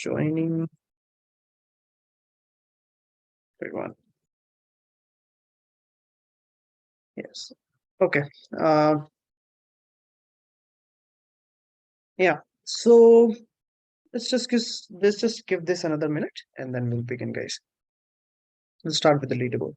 joining. Everyone. Yes. Okay. Yeah. So let's just give this another minute and then we'll begin, guys. We'll start with the leaderboard.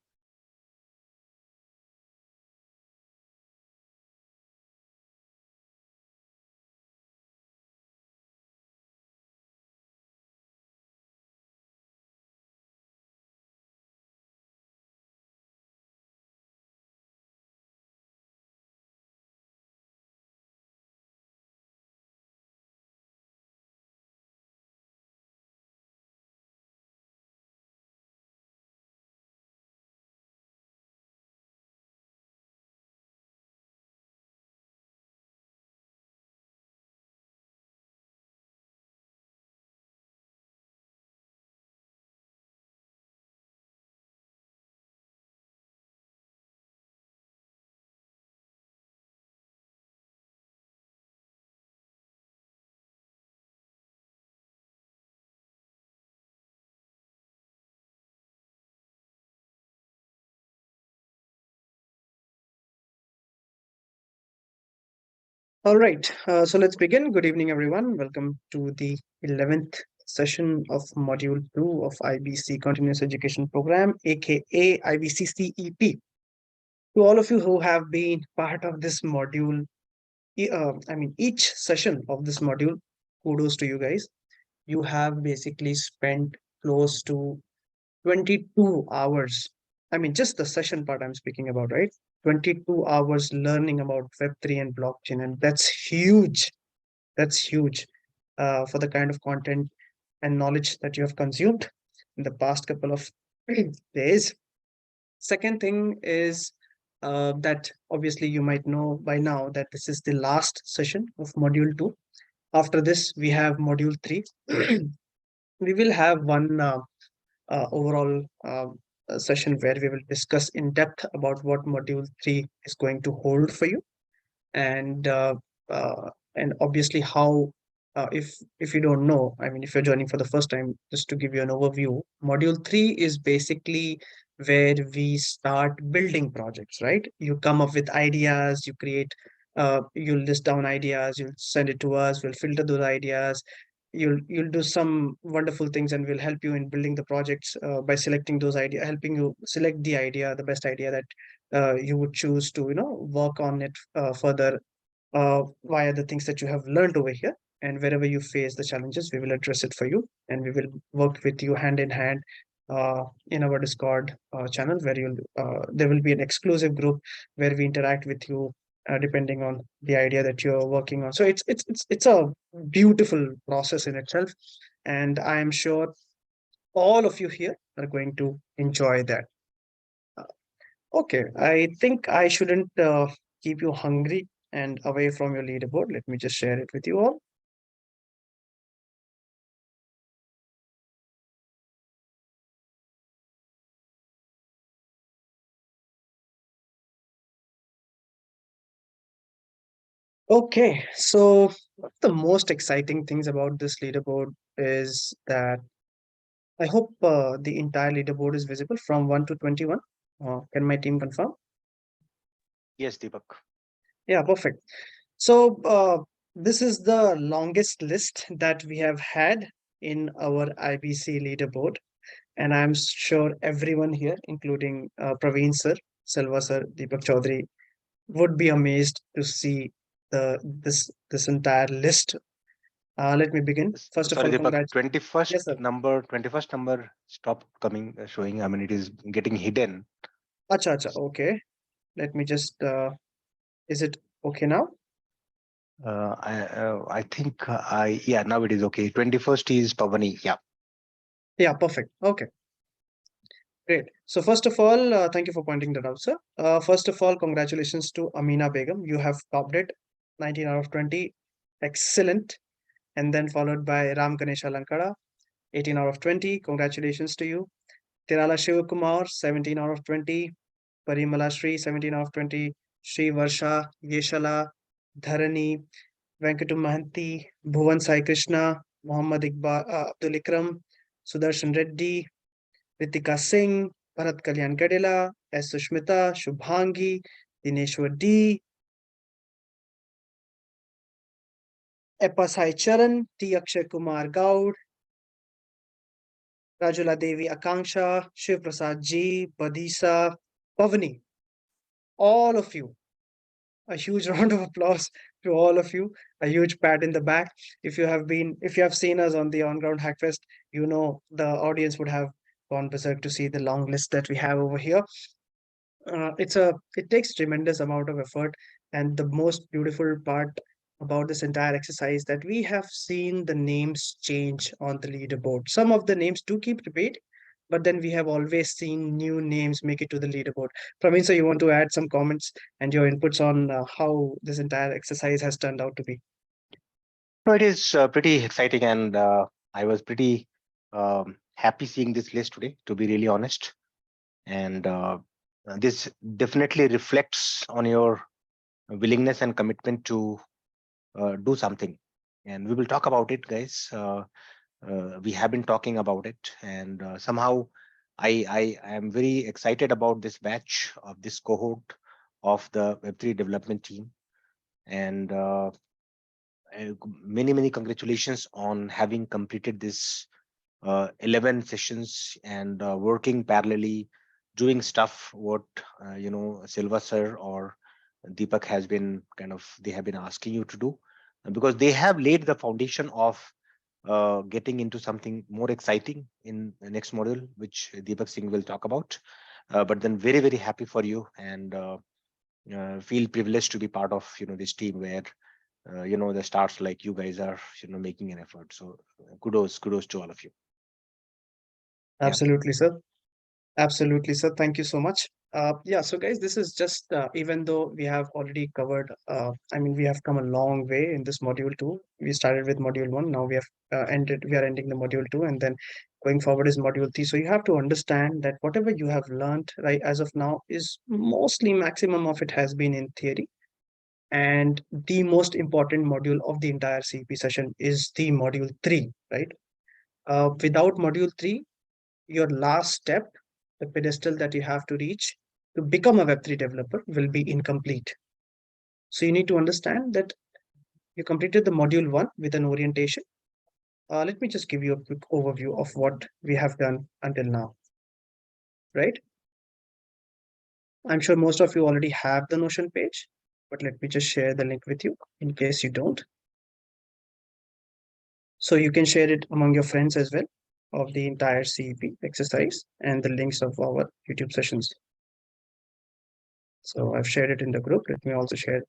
All right, so let's begin. Good evening, everyone. Welcome to the 11th session of Module 2 of IBC Continuous Education Program, aka IBC CEP. To all of you who have been part of this module, each session of this module, kudos to you guys. You have basically spent close to 22 hours. I mean, just the session part I'm speaking about, right? 22 hours learning about Web3 and blockchain. And that's huge. That's huge for the kind of content and knowledge that you have consumed in the past couple of days. Second thing is that obviously you might know by now that this is the last session of Module 2. After this, we have Module 3. We will have one overall session where we will discuss in depth about what Module 3 is going to hold for you, and obviously how if you don't know, I mean, if you're joining for the first time, just to give you an overview, Module 3 is basically where we start building projects, right? You come up with ideas, you create, you'll list down ideas, you'll send it to us, we'll filter those ideas, you'll do some wonderful things, and we'll help you in building the projects by selecting those ideas, helping you select the idea, the best idea that you would choose to, work on it further via the things that you have learned over here. And wherever you face the challenges, we will address it for you, and we will work with you hand in hand in our Discord channel, where there will be an exclusive group where we interact with you depending on the idea that you're working on. So it's a beautiful process in itself, and I am sure all of you here are going to enjoy that. Okay, I think I shouldn't keep you hungry and away from your leaderboard. Let me just share it with you all. Okay, so one of the most exciting things about this leaderboard is that I hope the entire leaderboard is visible from 1 to 21. Can my team confirm? Yes, Deepak. Yeah, perfect. So this is the longest list that we have had in our IBC leaderboard. And I'm sure everyone here, including Praveen sir, Selva sir, Deepak Chaudhary, would be amazed to see this entire list. Let me begin. First of Sorry, all, Deepak. congratulations. Yes, sir. 21st number stopped coming, showing. I mean, it is getting hidden. Acha, okay. Let me just. Is it okay now? I think yeah, now it is okay. 21st is Pavani. Yeah. Yeah, perfect. Okay. Great. So first of all, thank you for pointing that out, sir. First of all, congratulations to Amina Begum. You have topped it, 19 out of 20. Excellent. And then followed by Ram Ganesha Lankada, 18 out of 20. Congratulations to you. Tirala Shivakumar, 17 out of 20. Parimala Shri, 17 out of 20. Shri Varsha, Yeshala, Dharani, Venkatum Mahanti, Bhuvan Sai Krishna, Muhammad Abdul Ikram, Sudarshan Reddy, Ritika Singh, Bharat Kalyan Gadela, S. Sushmita, Shubhangi, Dineshwar D, Eppa Sai Charan, T. Akshay Kumar Gaud, Rajula Devi Akanksha, Shiv Prasad G, Badisa, Pavani, all of you. A huge round of applause to all of you. A huge pat in the back. If you have seen us on the On Ground Hackfest, you know the audience would have gone berserk to see the long list that we have over here. It takes tremendous amount of effort, and the most beautiful part about this entire exercise that we have seen the names change on the leaderboard. Some of the names do keep repeat, but then we have always seen new names make it to the leaderboard. Praveen, so you want to add some comments and your inputs on how this entire exercise has turned out to be? No, it is pretty exciting, and I was pretty happy seeing this list today, to be really honest. And this definitely reflects on your willingness and commitment to do something. And we will talk about it, guys. We have been talking about it, and somehow I am very excited about this batch of this cohort of the Web3 development team. And many congratulations on having completed this 11 sessions and working parallelly, doing stuff what Silva sir or Deepak has been they have been asking you to do, because they have laid the foundation of getting into something more exciting in the next module, which Deepak Singh will talk about. But then very happy for you, and feel privileged to be part of this team where the stars like you guys are making an effort. So kudos to all of you. Yeah. Absolutely, sir. Absolutely, sir. Thank you so much. Yeah, so guys, this is just even though we have already covered, we have come a long way in this module two. We started with module one, now we are ending the module two, and then going forward is module three. So you have to understand that whatever you have learned right as of now is mostly maximum of it has been in theory. And the most important module of the entire CEP session is the module three, right? Without module three, your last step, the pedestal that you have to reach to become a Web3 developer, will be incomplete. So you need to understand that you completed the module one with an orientation. Let me just give you a quick overview of what we have done until now, right? I'm sure most of you already have the Notion page, but let me just share the link with you in case you don't. So you can share it among your friends as well of the entire CEP exercise and the links of our YouTube sessions. So I've shared it in the group. Let me also share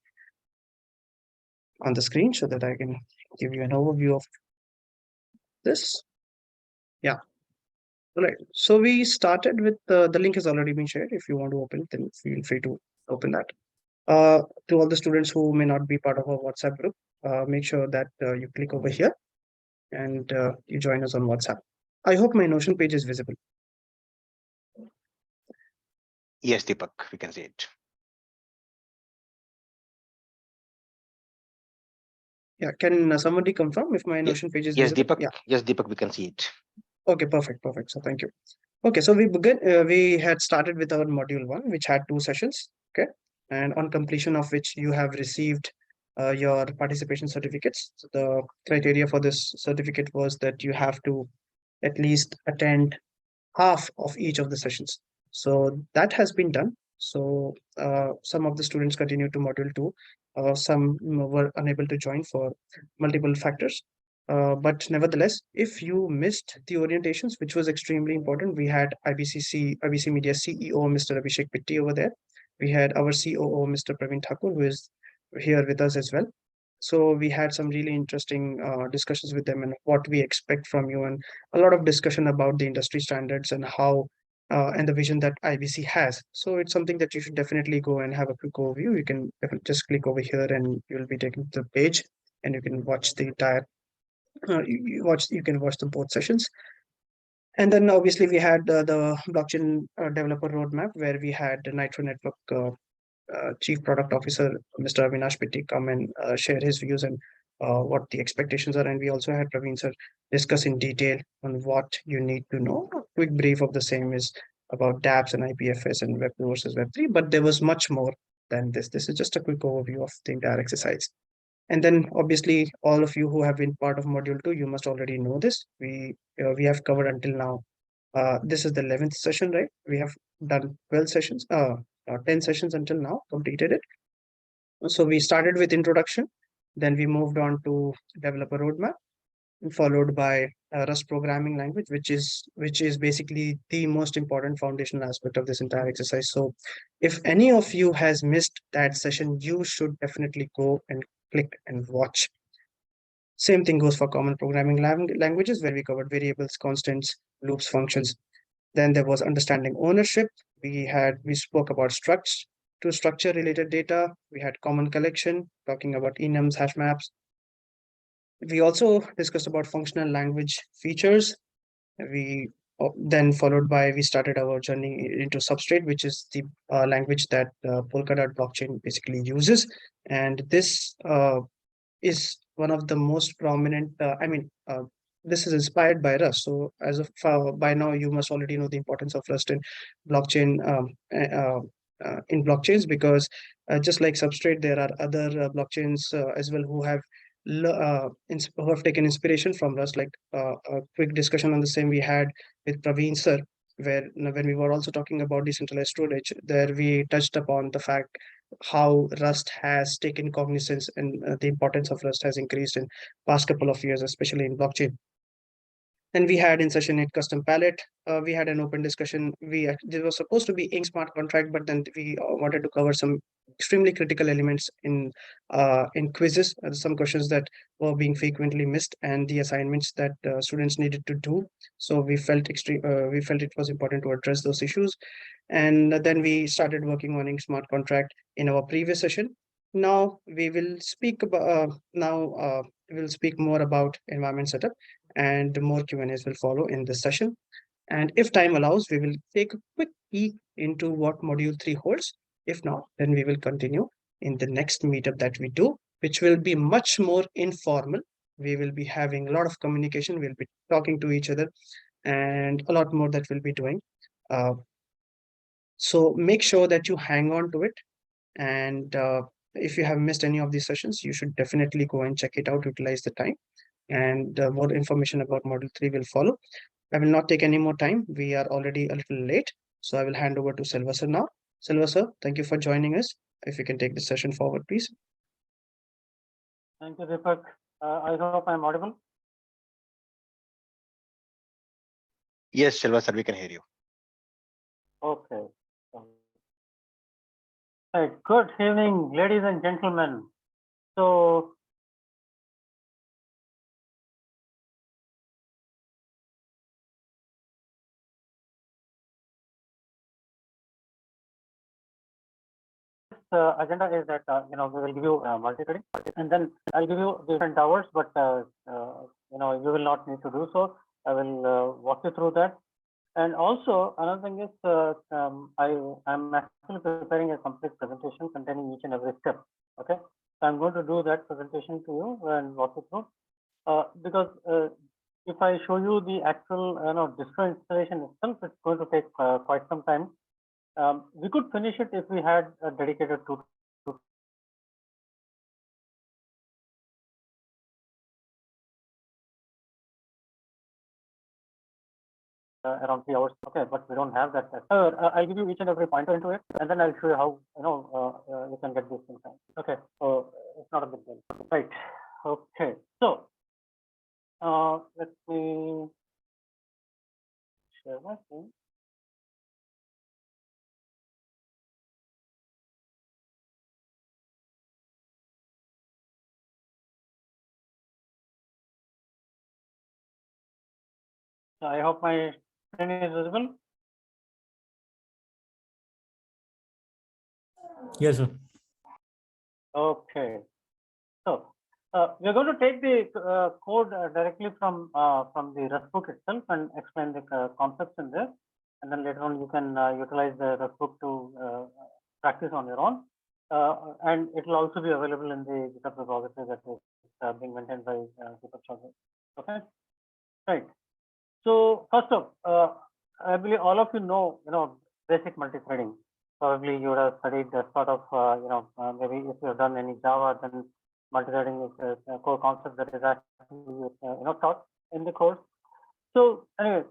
on the screen so that I can give you an overview of this. Yeah. All right. So we started with the link has already been shared. If you want to open it, then feel free to open that. To all the students who may not be part of our WhatsApp group, make sure that you click over here and you join us on WhatsApp. I hope my Notion page is visible. Yes, Deepak, we can see it. Yeah. Can somebody confirm if my Notion page is visible? Deepak. Yeah. Yes, Deepak, we can see it. Okay. Perfect. So thank you. Okay. So we had started with our module one, which had 2 sessions. Okay. And on completion of which you have received your participation certificates. So the criteria for this certificate was that you have to at least attend half of each of the sessions. So that has been done. So some of the students continued to module two. Some were unable to join for multiple factors. But nevertheless, if you missed the orientations, which was extremely important, we had IBC Media CEO, Mr. Abhishek Pitti over there. We had our COO, Mr. Praveen Thakur, who is here with us as well. So we had some really interesting discussions with them and what we expect from you, and a lot of discussion about the industry standards and how and the vision that IBC has. So it's something that you should definitely go and have a quick overview. You can just click over here and you'll be taken to the page and you can watch the entire you can watch the both sessions. And then obviously we had the blockchain developer roadmap where we had the Nitro Network Chief Product Officer, Mr. Avinash Pitti, come and share his views and what the expectations are, and we also had Praveen sir discuss in detail on what you need to know. A quick brief of the same is about dApps and IPFS and Web 2 versus Web 3, but there was much more than this. This is just a quick overview of the entire exercise. And then obviously all of you who have been part of module 2, you must already know this. We have covered until now. This is the 11th session, right? We have done 12 sessions, 10 sessions until now, completed it. So we started with introduction, then we moved on to developer roadmap, followed by Rust programming language, which is basically the most important foundational aspect of this entire exercise. So if any of you has missed that session, you should definitely go and click and watch. Same thing goes for common programming languages, where we covered variables, constants, loops, functions. Then there was understanding ownership. We spoke about to structure related data. We had common collection, talking about enums, hash maps. We also discussed about functional language features. We then followed by we started our journey into Substrate, which is the language that Polkadot blockchain basically uses, and this is one of the most prominent. This is inspired by Rust. So as of by now, you must already know the importance of Rust in blockchain. In blockchains, because just like Substrate, there are other blockchains as well who have taken inspiration from Rust. Like a quick discussion on the same we had with Praveen sir, where when we were also talking about decentralized storage, there we touched upon the fact how Rust has taken cognizance, and the importance of Rust has increased in past couple of years, especially in blockchain. And we had in session 8 custom palette. We had an open discussion. This was supposed to be ink smart contract, but then we wanted to cover some extremely critical elements in quizzes, some questions that were being frequently missed, and the assignments that students needed to do. So we felt it was important to address those issues. And then we started working on ink smart contract in our previous session. Now we will speak about we will speak more about environment setup, and more Q&As will follow in this session. And if time allows, we will take a quick peek into what module 3 holds. If not, then we will continue in the next meetup that we do, which will be much more informal. We will be having a lot of communication. We'll be talking to each other, and a lot more that we'll be doing. So make sure that you hang on to it. And if you have missed any of these sessions, you should definitely go and check it out, utilize the time, and more information about module 3 will follow. I will not take any more time. We are already a little late. So I will hand over to Silva sir now. Silva sir, thank you for joining us. If you can take the session forward, please. Thank you, Deepak. I hope I'm audible. Yes, Silva sir, we can hear you. Okay. Right. Good evening, ladies and gentlemen. So agenda is that we will give you multi-threading, and then I'll give you different hours, but you will not need to do so. I will walk you through that. And also another thing is I'm actually preparing a complete presentation containing each and every step. Okay, so I'm going to do that presentation to you and walk you through, because if I show you the actual distro installation itself, it's going to take quite some time. We could finish it if we had a dedicated around 3 hours. Okay, but we don't have that. I'll give you each and every pointer into it, and then I'll show you how you can get this in time. Okay, so it's not a big deal, right? Okay, so let me share my screen. I hope my screen is visible. Yes, sir. Okay, so we're going to take the code directly from the Rust book itself and explain the concepts in there, and then later on you can utilize the Rust book to practice on your own, and it will also be available in the GitHub repository that is being maintained by Deepak Chaudhary. Okay, right. So first off, I believe all of you know basic multi-threading. Probably you would have studied as part of maybe if you have done any Java, then multi-threading is a core concept that is actually taught in the course. So anyway,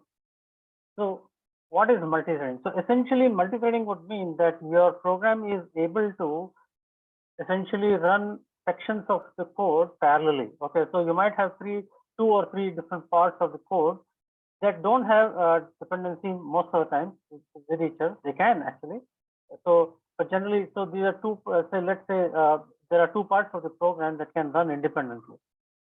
so what is multi-threading? So essentially, multi-threading would mean that your program is able to essentially run sections of the code parallelly. Okay, so you might have two or three different parts of the code that don't have dependency most of the time with each other. They can actually. So, but generally, so these are two. Say, let's say there are two parts of the program that can run independently.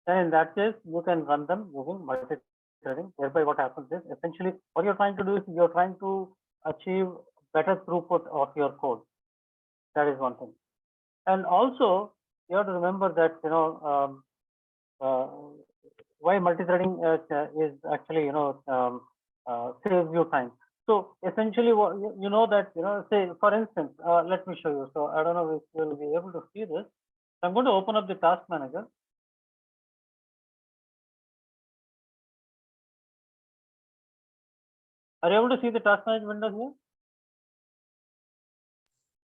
Then in that case, you can run them using multi-threading. Thereby, what happens is essentially what you're trying to do is you're trying to achieve better throughput of your code. That is one thing. And also, you have to remember that why multi-threading is actually saves you time. So essentially, what you know that say for instance, let me show you. So I don't know if you will be able to see this. I'm going to open up the task manager. Are you able to see the task manager window here?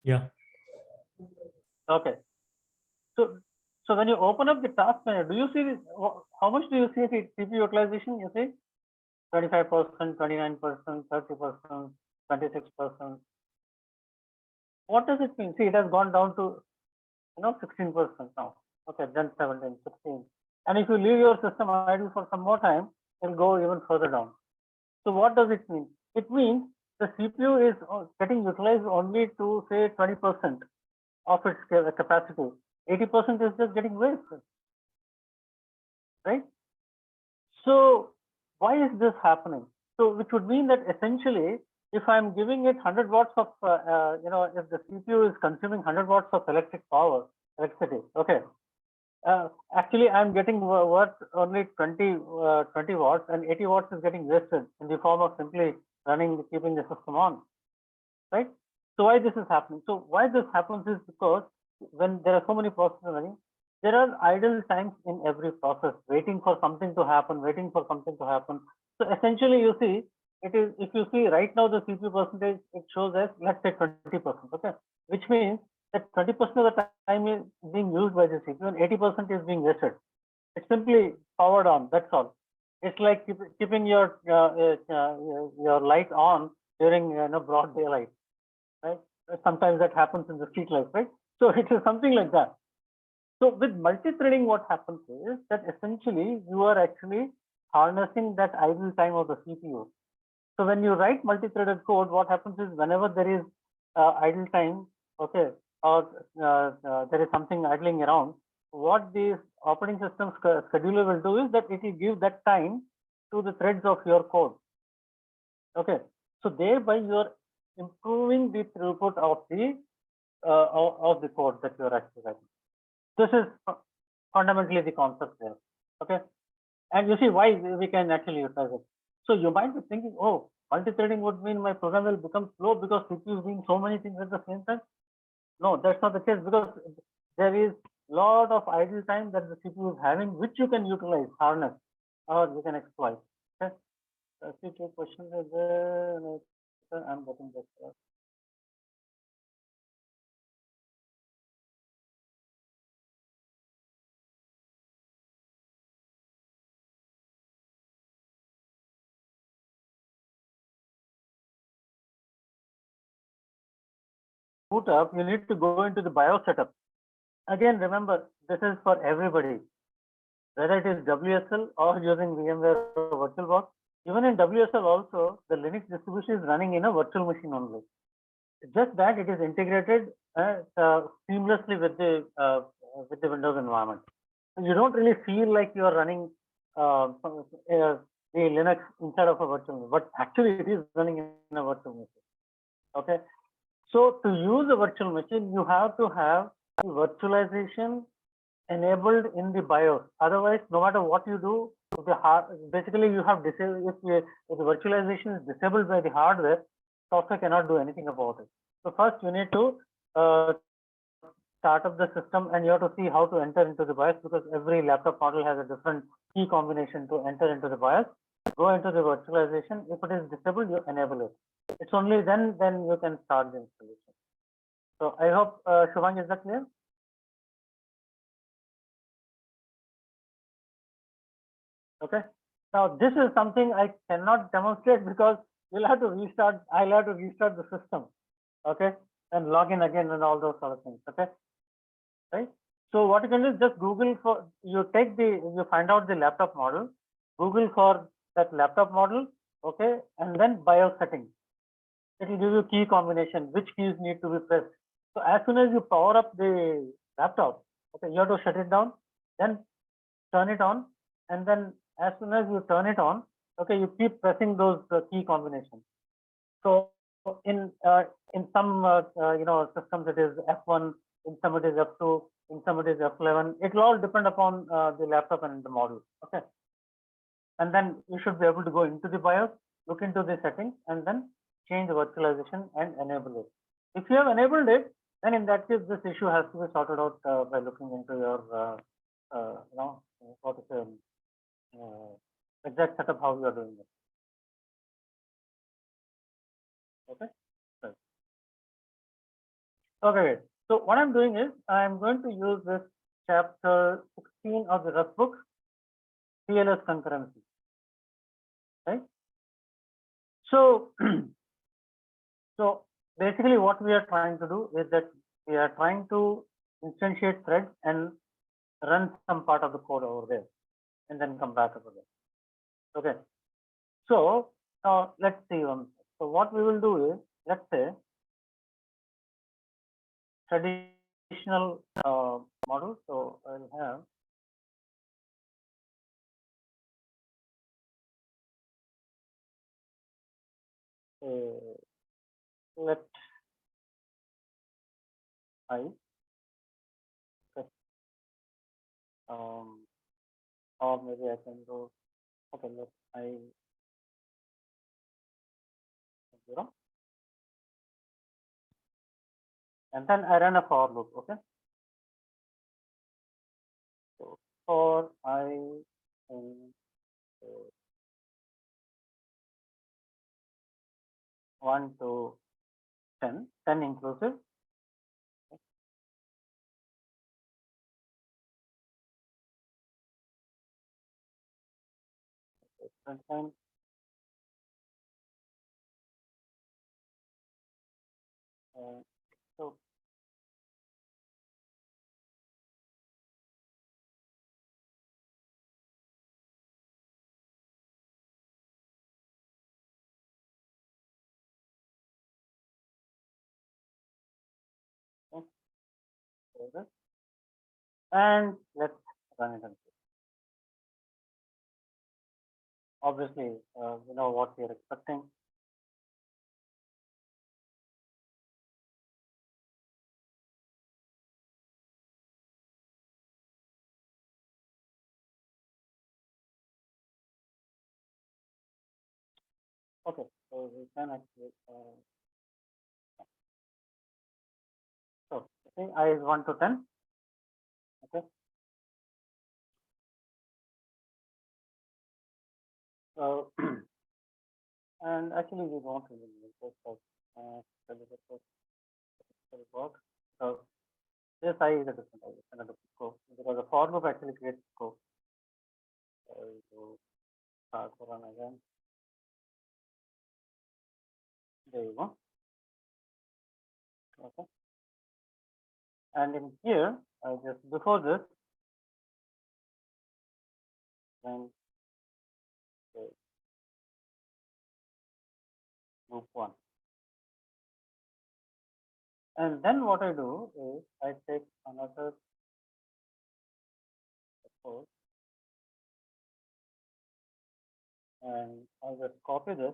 Yeah. Okay. So when you open up the task manager, do you see this, how much do you see the CPU utilization? You see 25%, 29%, 30%, 26%. What does it mean? See, it has gone down to 16% now. Okay, then 17, 16. And if you leave your system idle for some more time, it'll go even further down. So what does it mean? It means the CPU is getting utilized only to say 20% of its capacity. 80% is just getting wasted, right? So why is this happening? So which would mean that essentially, if I'm giving it 100 watts of, if the CPU is consuming 100 watts of electricity, okay. Actually, I'm getting worth only 20 watts, and 80 watts is getting wasted in the form of simply keeping the system on, right? So why this is happening? So why this happens is because when there are so many processes running, there are idle times in every process, waiting for something to happen. So essentially, you see, it is, if you see right now the CPU percentage, it shows as, let's say 20%, okay, which means that 20% of the time is being used by the CPU and 80% is being wasted. It's simply powered on, that's all. It's like keeping your light on during broad daylight, right? Sometimes that happens in the street light, right? So it is something like that. So with multi-threading, what happens is that essentially you are actually harnessing that idle time of the CPU. So when you write multi-threaded code, what happens is whenever there is idle time, okay, or there is something idling around, what the operating system scheduler will do is that it will give that time to the threads of your code. Okay, so thereby you are improving the throughput of the code that you are actually writing. This is fundamentally the concept there. Okay, and you see why we can actually utilize it. So you might be thinking, oh, multi-threading would mean my program will become slow because CPU is doing so many things at the same time. No, that's not the case, because there is a lot of idle time that the CPU is having, which you can utilize, harness, or you can exploit. Okay. I see two questions are there. I'm getting this. Boot up, you need to go into the BIOS setup. Again, remember, this is for everybody, whether it is WSL or using VMware or VirtualBox. Even in WSL also, the Linux distribution is running in a virtual machine only. Just that it is integrated seamlessly with the Windows environment. You don't really feel like you are running the Linux inside of a virtual machine, but actually it is running in a virtual machine. Okay. So to use a virtual machine, you have to have virtualization enabled in the BIOS. Otherwise, no matter what you do, basically you have disabled. If the virtualization is disabled by the hardware, software cannot do anything about it. So first, you need to start up the system and you have to see how to enter into the BIOS, because every laptop model has a different key combination to enter into the BIOS. Go into the virtualization. If it is disabled, you enable it. It's only then you can start the installation. So I hope, Shubhang, is that clear? Okay. Now this is something I cannot demonstrate because you'll have to restart. I'll have to restart the system. Okay, and log in again and all those sort of things. Okay, right. So what you can do is just Google for, you find out the laptop model, Google for that laptop model. Okay, and then BIOS settings. It will give you key combination, which keys need to be pressed. So as soon as you power up the laptop, okay, you have to shut it down, then turn it on, and then as soon as you turn it on, okay, you keep pressing those key combinations. So in some systems it is F1, in some it is F2, in some it is F11. It will all depend upon the laptop and the model. Okay, and then you should be able to go into the BIOS, look into the settings, and then change the virtualization and enable it. If you have enabled it, then in that case this issue has to be sorted out by looking into your what is the exact setup, how you are doing it. Okay. Right. Okay. So what I'm doing is I'm going to use this chapter 16 of the Rust book, TLS concurrency. Right. So, so basically what we are trying to do is that we are trying to instantiate threads and run some part of the code over there and then come back over there. Okay. So let's see. So what we will do is, let's say, traditional model. So I'll have let I or maybe I can go, okay, let I 0, and then I run a for loop. Okay, so for I in 1 to 10 inclusive. Time. So and let's run it. Obviously, you know what we are expecting. Okay, so we can actually. So I think I is 1 to 10. Okay. So and actually we don't really need this work. So this I is a different I, another scope, because the for loop actually creates scope. So start to run again. There you go. Okay. And in here, just before this, then loop 1. And then what I do is I take another suppose, and I just copy this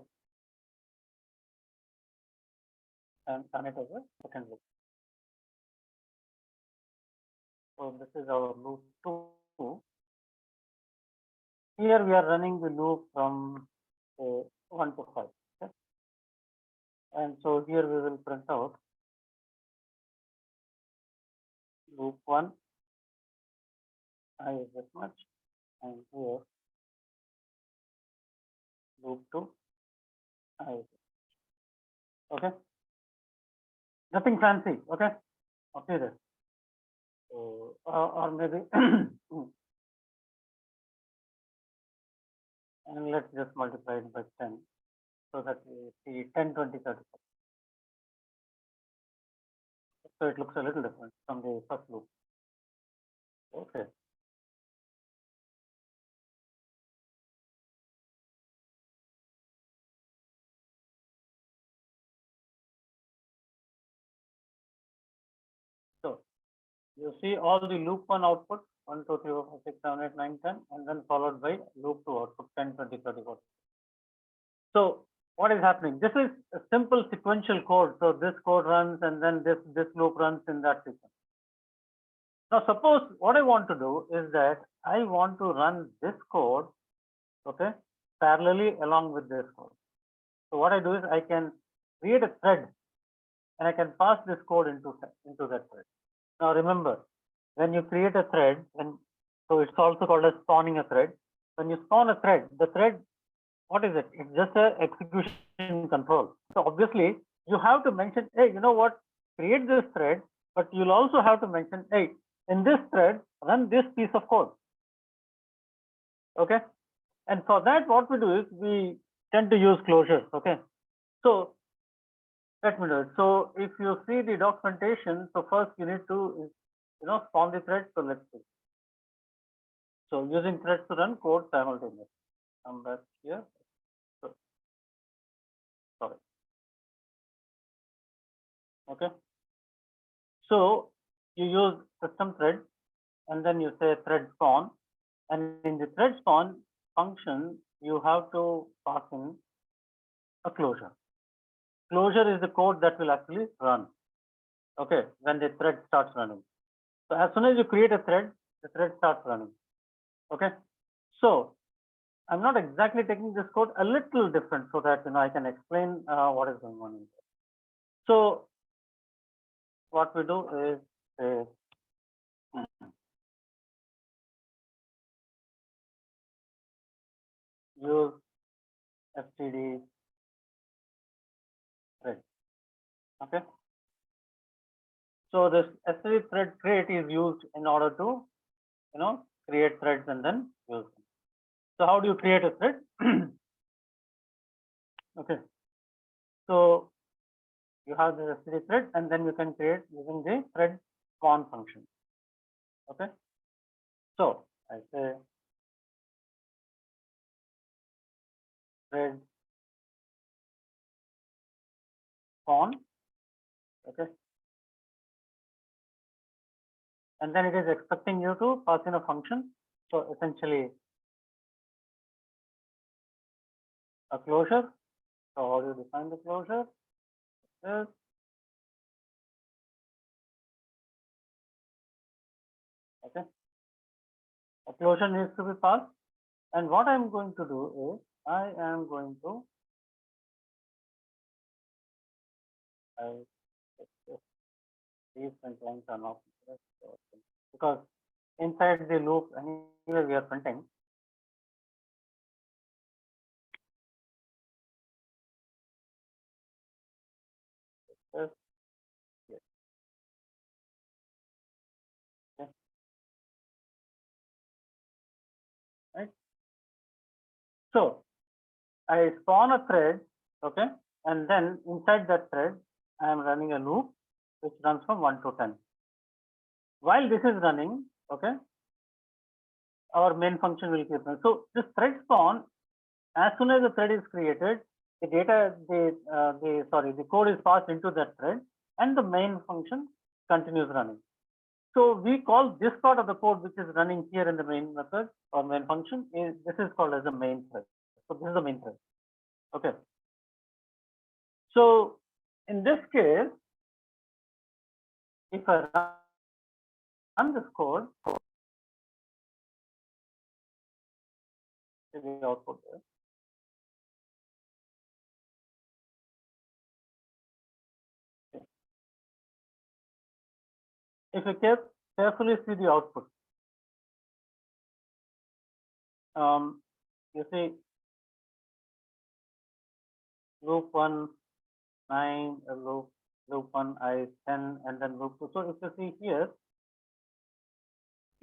and turn it as a second loop. So this is our loop 2. Here we are running the loop from 1 to 5. Okay? And so here we will print out loop 1, I is this much, and here loop 2, I is this much. Okay, nothing fancy. Okay, okay there. So, or maybe and let's just multiply it by 10 so that we see 10, 20, 30. So it looks a little different from the first loop. Okay. So you see all the loop 1 output 1, 2, 3, 4, 5, 6, 7, 8, 9, 10, and then followed by loop 2 output 10, 20, 30, 40. So what is happening? This is a simple sequential code. So this code runs and then this loop runs in that sequence. Now suppose what I want to do is that I want to run this code, okay, parallelly along with this code. So what I do is I can create a thread and I can pass this code into that thread. Now remember, when you create a thread, and so it's also called as spawning a thread. When you spawn a thread, the thread, what is it? It's just a execution control. So obviously you have to mention, hey, you know what? Create this thread, but you'll also have to mention, hey, in this thread, run this piece of code. Okay. And for that, what we do is we tend to use closures. Okay. So let me do it. So if you see the documentation, so first you need to, spawn the thread. So let's see. So using threads to run code simultaneously. Come back here. So, sorry. Okay. So you use system thread and then you say thread spawn. And in the thread spawn function, you have to pass in a closure. Closure is the code that will actually run. Okay, when the thread starts running. So as soon as you create a thread, the thread starts running. Okay, so I'm not exactly taking this code a little different so that I can explain what is going on in there. So what we do is use std thread. Okay, so this std thread create is used in order to create threads and then use them. So how do you create a thread? Okay, so you have the std thread and then you can create using the thread spawn function. Okay, so I say thread spawn. Okay, and then it is expecting you to pass in a function. So essentially a closure. So how do you define the closure? Yes. Okay, a closure needs to be passed, and what I'm going to do is I am going to these lines are not because inside the loop anyway we are printing. Yes. Yes. Okay. Right. So I spawn a thread, okay, and then inside that thread I am running a loop which runs from 1 to 10. While this is running, okay, our main function will keep running. So this thread spawn, as soon as the thread is created, the data, the code is passed into that thread, and the main function continues running. So we call this part of the code which is running here in the main method or main function this is called as the main thread. So this is the main thread. Okay. So in this case, if I run this code, the output there. Okay. If you carefully see the output. You see, loop 1, 9, loop 1 I is 10, and then loop 2. So if you see here,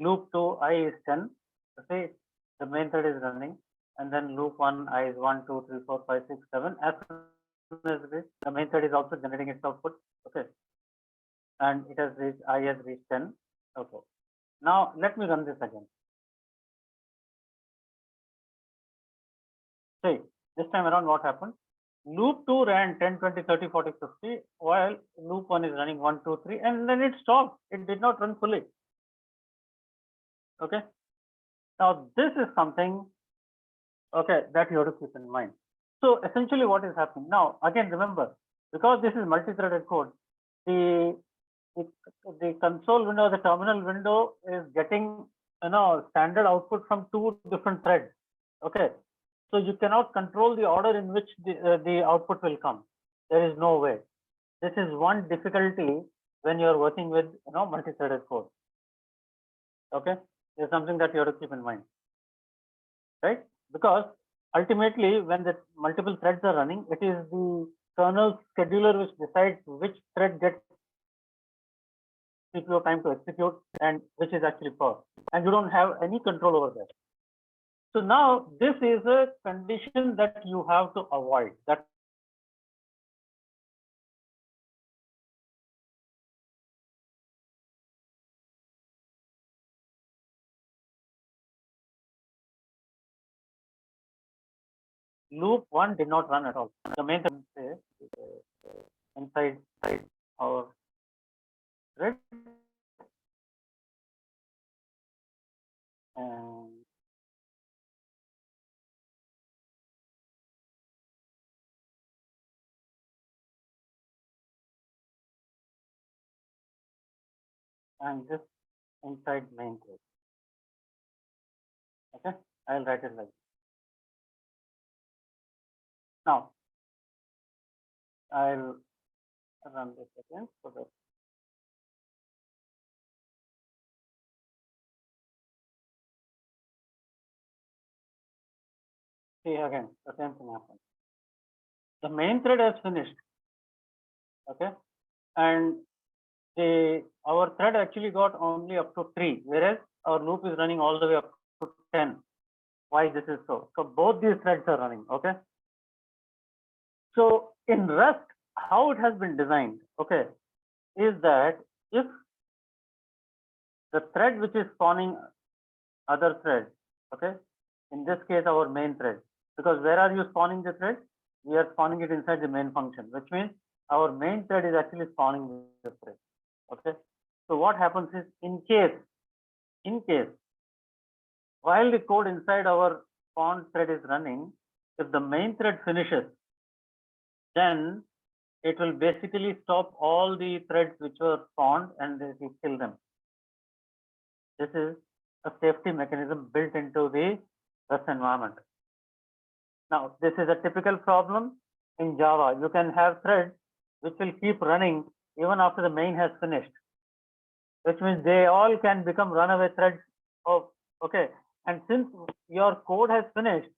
loop 2 I is 10. You see, the main thread is running, and then loop 1 I is 1, 2, 3, 4, 5, 6, 7. As soon as this, the main thread is also generating its output. Okay, and it has reached, I has reached 10. Okay, now let me run this again. See, this time around what happened? Loop 2 ran 10, 20, 30, 40, 50, while loop 1 is running 1, 2, 3, and then it stopped. It did not run fully. Okay. Now this is something, okay, that you have to keep in mind. So essentially what is happening now, again, remember, because this is multi-threaded code, the console window, the terminal window is getting, standard output from 2 different threads. Okay. So you cannot control the order in which the output will come. There is no way. This is one difficulty when you are working with multi-threaded code. Okay, there's something that you have to keep in mind, right? Because ultimately, when the multiple threads are running, it is the kernel scheduler which decides which thread gets CPU time to execute and which is actually first, and you don't have any control over that. So now this is a condition that you have to avoid. That loop 1 did not run at all. The main thing is inside our thread, and this inside main thread. Okay, I'll write it like this. Now I'll run this again so that see again the same thing happens. The main thread has finished. Okay, and our thread actually got only up to 3, whereas our loop is running all the way up to 10. Why this is so? So both these threads are running. Okay. So in Rust, how it has been designed, okay, is that if the thread which is spawning other threads, okay, in this case our main thread, because where are you spawning the thread? We are spawning it inside the main function, which means our main thread is actually spawning the thread. Okay. So what happens is, in case while the code inside our spawned thread is running, if the main thread finishes, then it will basically stop all the threads which were spawned and it will kill them. This is a safety mechanism built into the Rust environment. Now, this is a typical problem in Java. You can have threads which will keep running even after the main has finished, which means they all can become runaway threads. Okay. And since your code has finished,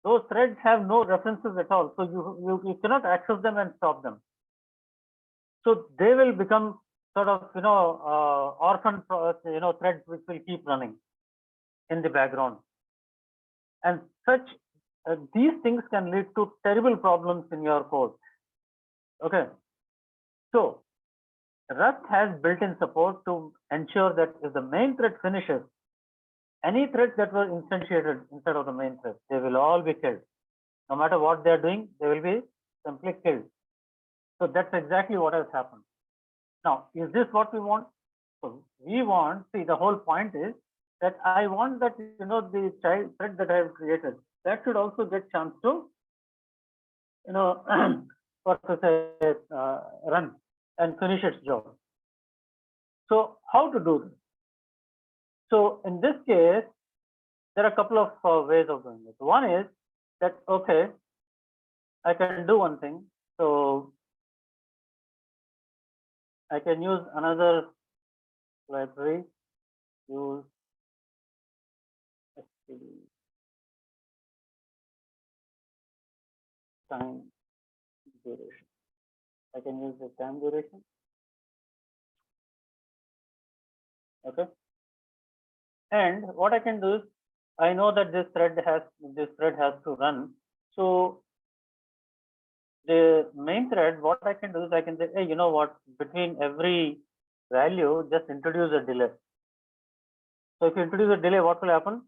those threads have no references at all. So you cannot access them and stop them. So they will become sort of, orphan, threads which will keep running in the background. And such, these things can lead to terrible problems in your code. Okay. So Rust has built-in support to ensure that if the main thread finishes, any threads that were instantiated inside of the main thread, they will all be killed. No matter what they are doing, they will be simply killed. So that's exactly what has happened. Now, is this what we want? So we want, see, the whole point is that I want that, the child thread that I have created, that should also get chance to, run and finish its job. So how to do this? So in this case, there are a couple of ways of doing it. One is that, okay, I can do one thing. So I can use another library use std time duration. I can use the time duration. Okay. And what I can do is, I know that this thread has to run. So the main thread, what I can do is I can say, hey, you know what? Between every value, just introduce a delay. So if you introduce a delay, what will happen?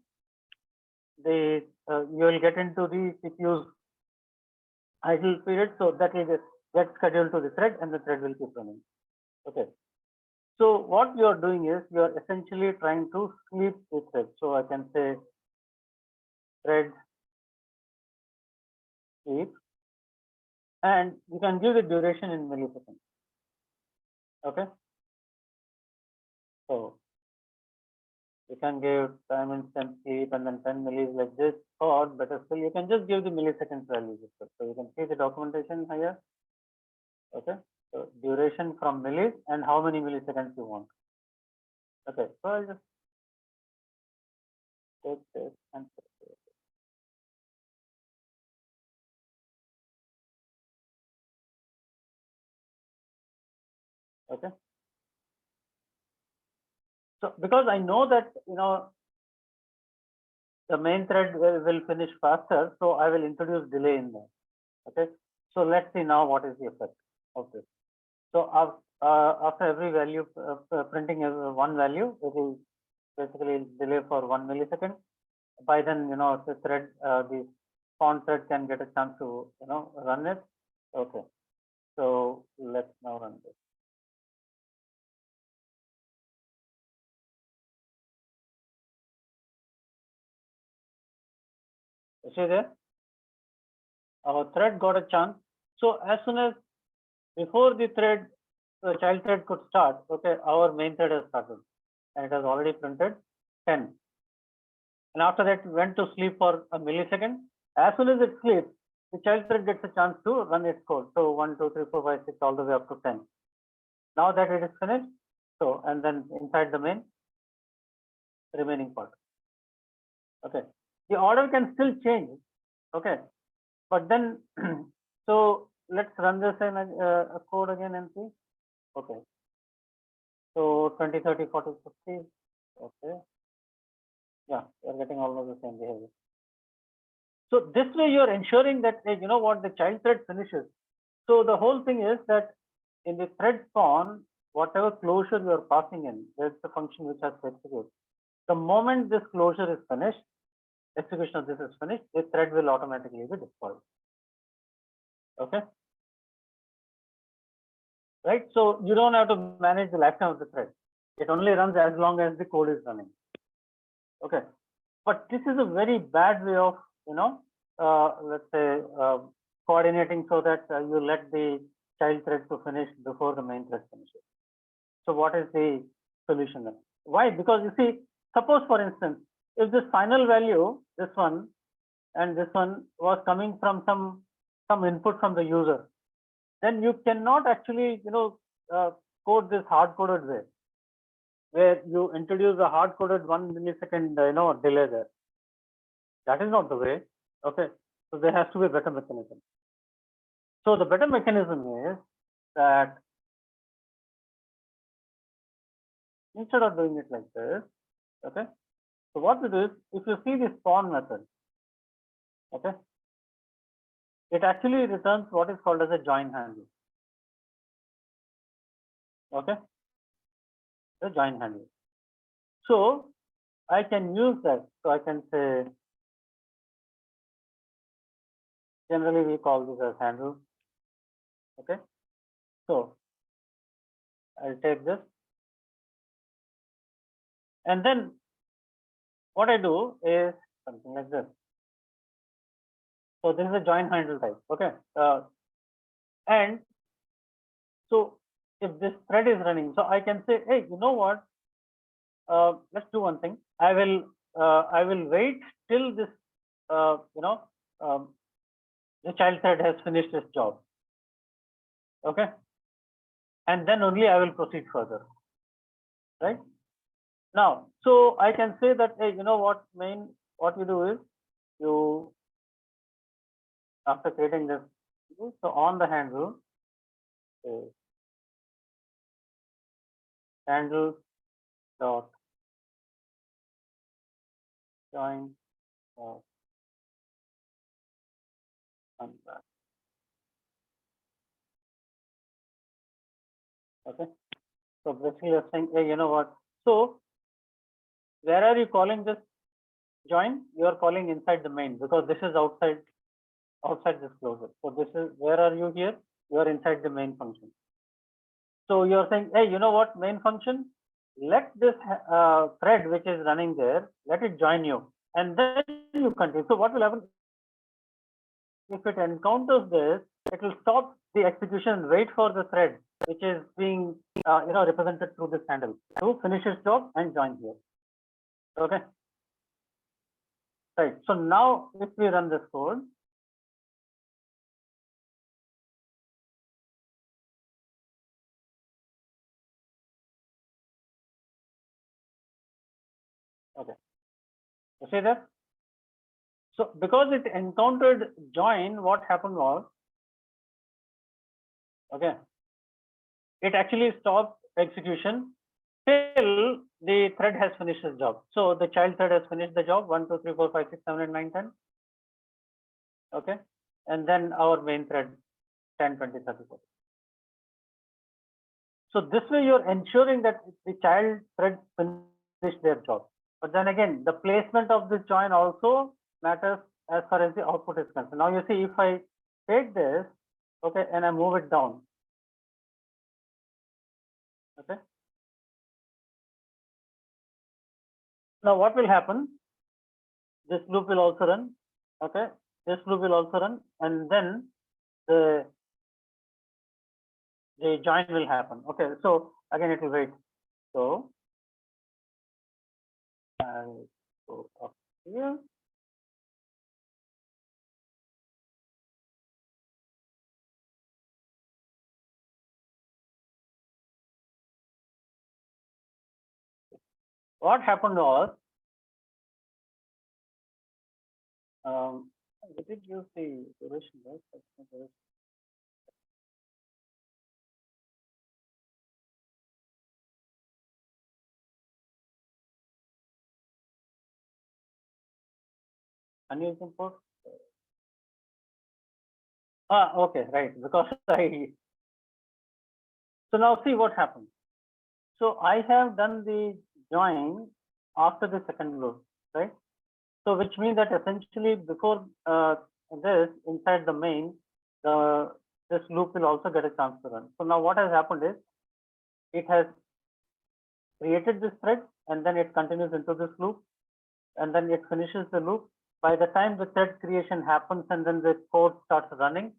You will get into the CPU's idle period, so that will get scheduled to the thread, and the thread will keep running. Okay. So what you are doing is you are essentially trying to sleep the thread. So I can say thread sleep, and you can give the duration in milliseconds. Okay. So you can give time instant sleep and then 10 millis like this, or better still, you can just give the milliseconds values. So you can see the documentation here. Okay. So duration from millis and how many milliseconds you want. Okay. So I'll just take this and put it. Okay. So because I know that, the main thread will finish faster, so I will introduce delay in there. Okay. So let's see now what is the effect of this. So after every value, printing one value, it will basically delay for 1 millisecond. By then, the thread, the font thread can get a chance to, run it. Okay. So let's now run this. You see there? Our thread got a chance. So as soon as before the thread, the child thread could start, okay, our main thread has started and it has already printed 10. And after that, it went to sleep for a millisecond. As soon as it sleeps, the child thread gets a chance to run its code. So 1, 2, 3, 4, 5, 6, all the way up to 10. Now that it is finished, so and then inside the main remaining part. Okay, the order can still change. Okay, but then so let's run this in a code again and see. Okay, so 20, 30, 40, 50. Okay, yeah, we're getting almost the same behavior. So this way you're ensuring that, hey, you know what, the child thread finishes. So the whole thing is that in the thread spawn, whatever closure you are passing in, there's the function which has to execute. The moment this closure is finished, execution of this is finished, the thread will automatically be deployed. Okay. Right. So you don't have to manage the lifetime of the thread. It only runs as long as the code is running. Okay. But this is a very bad way of, let's say, coordinating so that you let the child thread to finish before the main thread finishes. So what is the solution then? Why? Because you see, suppose for instance, if this final value, this one and this one was coming from some input from the user, then you cannot actually, code this hard-coded way, where you introduce a hard-coded 1 millisecond, delay there. That is not the way. Okay. So there has to be a better mechanism. So the better mechanism is that instead of doing it like this, okay. So what we do is, if you see the spawn method, okay, it actually returns what is called as a join handle. Okay, the join handle. So I can use that. So I can say, generally we call this as handle. Okay, so I'll take this, and then what I do is something like this. So this is a join handle type. Okay, and so if this thread is running, so I can say, hey, you know what? Let's do one thing. I will wait till this, the child thread has finished its job. Okay, and then only I will proceed further. Right. Now, so I can say that, hey, you know what, what you do is you, after creating this, so on the handle, handle dot join dot unwrap. Okay. So basically you're saying, hey, you know what? So where are you calling this join? You are calling inside the main because this is outside this closure. So this is, where are you here? You are inside the main function. So you're saying, hey, you know what, main function, let this thread which is running there, let it join you, and then you continue. So what will happen if it encounters this? It will stop the execution, wait for the thread which is being represented through this handle to finish its job and join here. Okay. Right. So now if we run this code, okay, you see that? So because it encountered join, what happened was, okay, it actually stopped execution till the thread has finished its job. So the child thread has finished the job 1, 2, 3, 4, 5, 6, 7, 8, 9, 10. Okay, and then our main thread 10, 20, 30, 40. So this way you're ensuring that the child thread finished their job. But then again, the placement of this join also matters as far as the output is concerned. Now you see, if I take this, okay, and I move it down, okay. Now what will happen? This loop will also run, okay. This loop will also run, and then the join will happen. Okay, so again it will wait. So I'll go up here. What happened was, we did use the duration, right? That's not duration. Unused import. Okay, right. Because I. So now see what happens. So I have done the join after the second loop, right? So which means that essentially before this, inside the main, this loop will also get a chance to run. So now what has happened is, it has created this thread and then it continues into this loop and then it finishes the loop. By the time the thread creation happens and then the code starts running,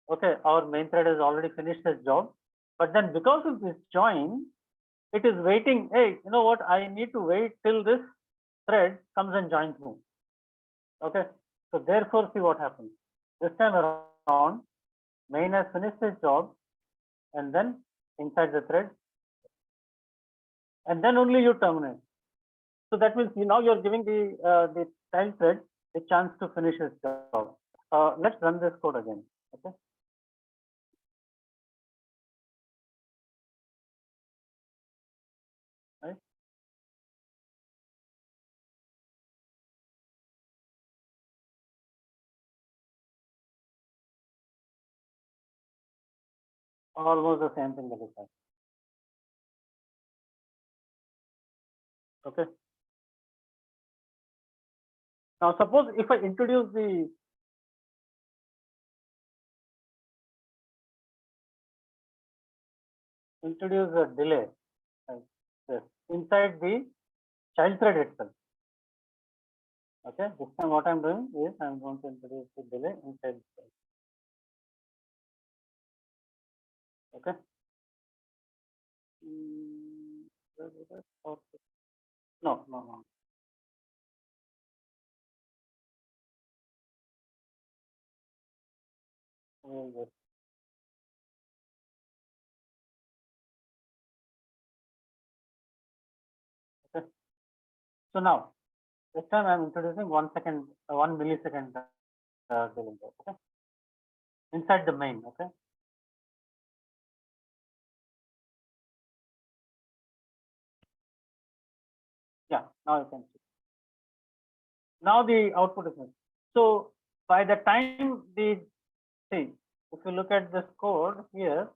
okay, our main thread has already finished its job. But then because of this join, it is waiting. Hey, you know what? I need to wait till this thread comes and joins me. Okay, so therefore, see what happens. This time around, main has finished its job, and then inside the thread, and then only you terminate. So that means now you're giving the child thread a chance to finish its job. Let's run this code again. Okay. Right. Almost the same thing that is happening. Okay. Now suppose if I introduce a delay, right, yes, inside the child thread itself. Okay, this time what I'm doing is I'm going to introduce the delay inside the thread. Okay. No, no, no. Yes. Okay. So now, this time I'm introducing 1 second, 1 millisecond delay, okay, inside the main, okay. Yeah, now you can see. Now the output is missing. So by the time the see, if you look at this code here,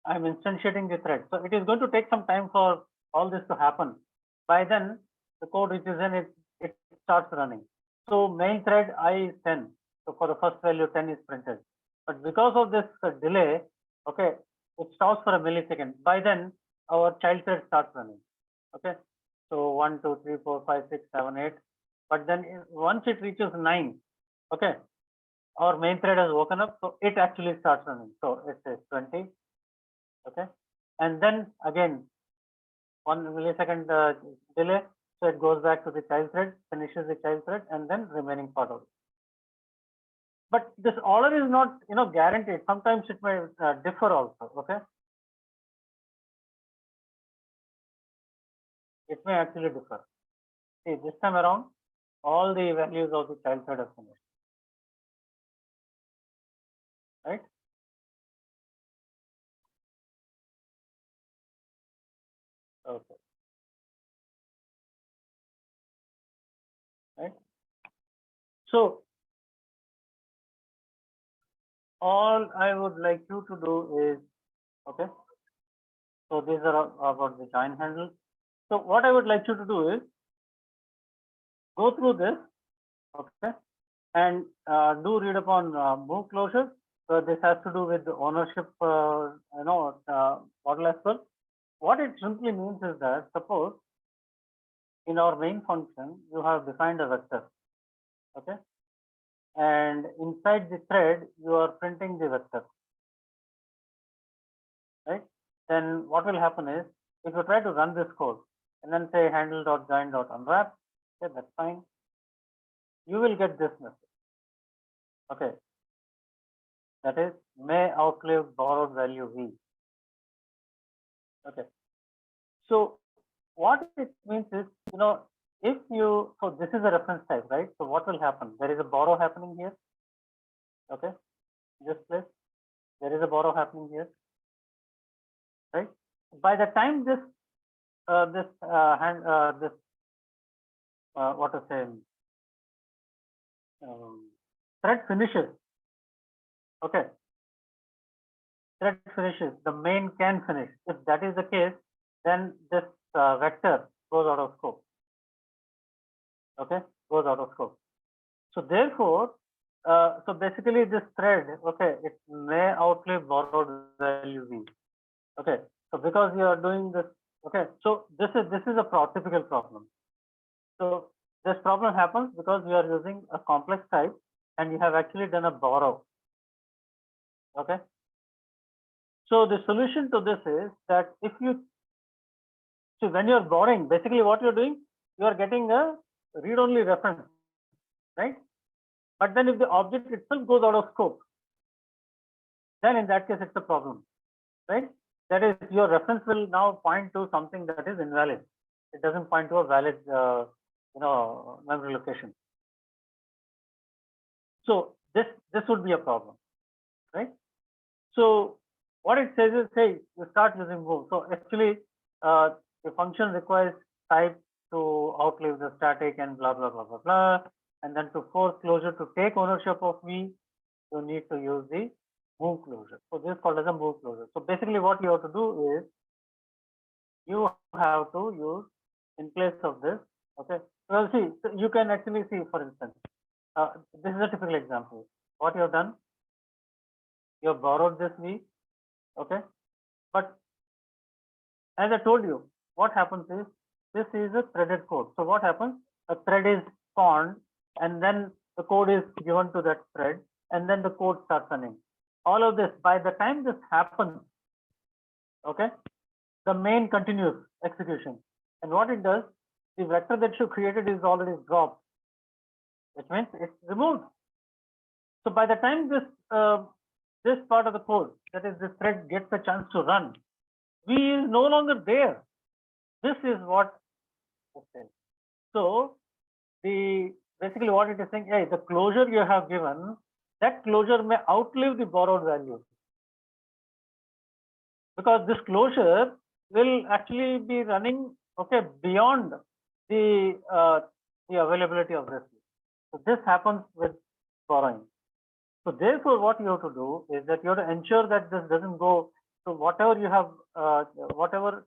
I'm instantiating the thread. So it is going to take some time for all this to happen. By then, the code which is in it starts running. So main thread I is 10. So for the first value, 10 is printed. But because of this delay, okay, it stops for a millisecond. By then, our child thread starts running. Okay. So 1, 2, 3, 4, 5, 6, 7, 8. But then once it reaches 9, okay, our main thread has woken up. So it actually starts running. So it says 20. Okay, and then again 1 millisecond delay, so it goes back to the child thread, finishes the child thread, and then remaining part of it. But this order is not guaranteed. Sometimes it may differ also. Okay, it may actually differ. See, this time around, all the values of the child thread are finished, right? Okay, right. So all I would like you to do is, okay, so these are about the join handle. So what I would like you to do is go through this, okay, and do read upon move closure. So this has to do with the ownership, model as well. What it simply means is that suppose in our main function you have defined a vector, okay, and inside the thread you are printing the vector, right? Then what will happen is if you try to run this code and then say handle.join.unwrap, okay, that's fine. You will get this message, okay, that is may outlive borrowed value v. Okay, so what it means is, if you, so this is a reference type, right? So what will happen? There is a borrow happening here. Okay, this place, there is a borrow happening here, right? By the time this what to say, thread finishes, okay, thread finishes, the main can finish. If that is the case, then this vector goes out of scope. Okay, goes out of scope. So therefore, so basically this thread, okay, it may outlive borrowed value v. Okay, so because you are doing this, okay, so this is a typical problem. So this problem happens because you are using a complex type and you have actually done a borrow. Okay, so the solution to this is that if you, so when you are borrowing, basically what you are doing, you are getting a read-only reference, right? But then if the object itself goes out of scope, then in that case it's a problem, right? That is, your reference will now point to something that is invalid. It doesn't point to a valid, memory location. So this would be a problem, right? So what it says is, hey, you start using move. So actually, the function requires type to outlive the static and blah blah blah blah blah, and then to force closure to take ownership of v, you need to use the move closure. So this is called as a move closure. So basically, what you have to do is you have to use in place of this. Okay. Well, see, so you can actually see, for instance, this is a typical example. What you have done, you have borrowed this v, okay, but as I told you, what happens is this is a threaded code. So what happens? A thread is spawned, and then the code is given to that thread, and then the code starts running. All of this, by the time this happens, okay, the main continues execution. And what it does, the vector that you created is already dropped, which means it's removed. So by the time this this part of the code, that is this thread, gets a chance to run, v is no longer there. This is what it says. So basically what it is saying, hey, the closure you have given, that closure may outlive the borrowed value, because this closure will actually be running beyond the availability of this. So this happens with borrowing. So therefore, what you have to do is that you have to ensure that this doesn't go to whatever you have, whatever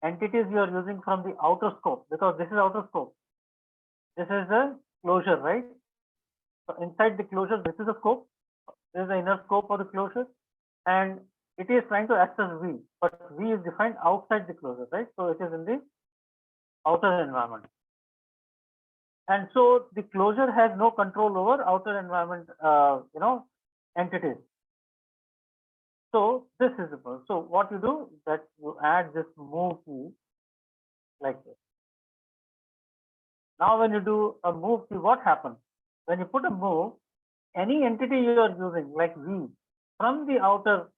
entities you are using from the outer scope, because this is outer scope. This is the closure, right? So inside the closure, this is the scope. This is the inner scope of the closure, and it is trying to access V, but V is defined outside the closure, right? So it is in the outer environment. And so the closure has no control over outer environment, entities. So this is the point. So what you do is that you add this move key like this. Now, when you do a move key, what happens? When you put a move, any entity you are using, like V, from the outer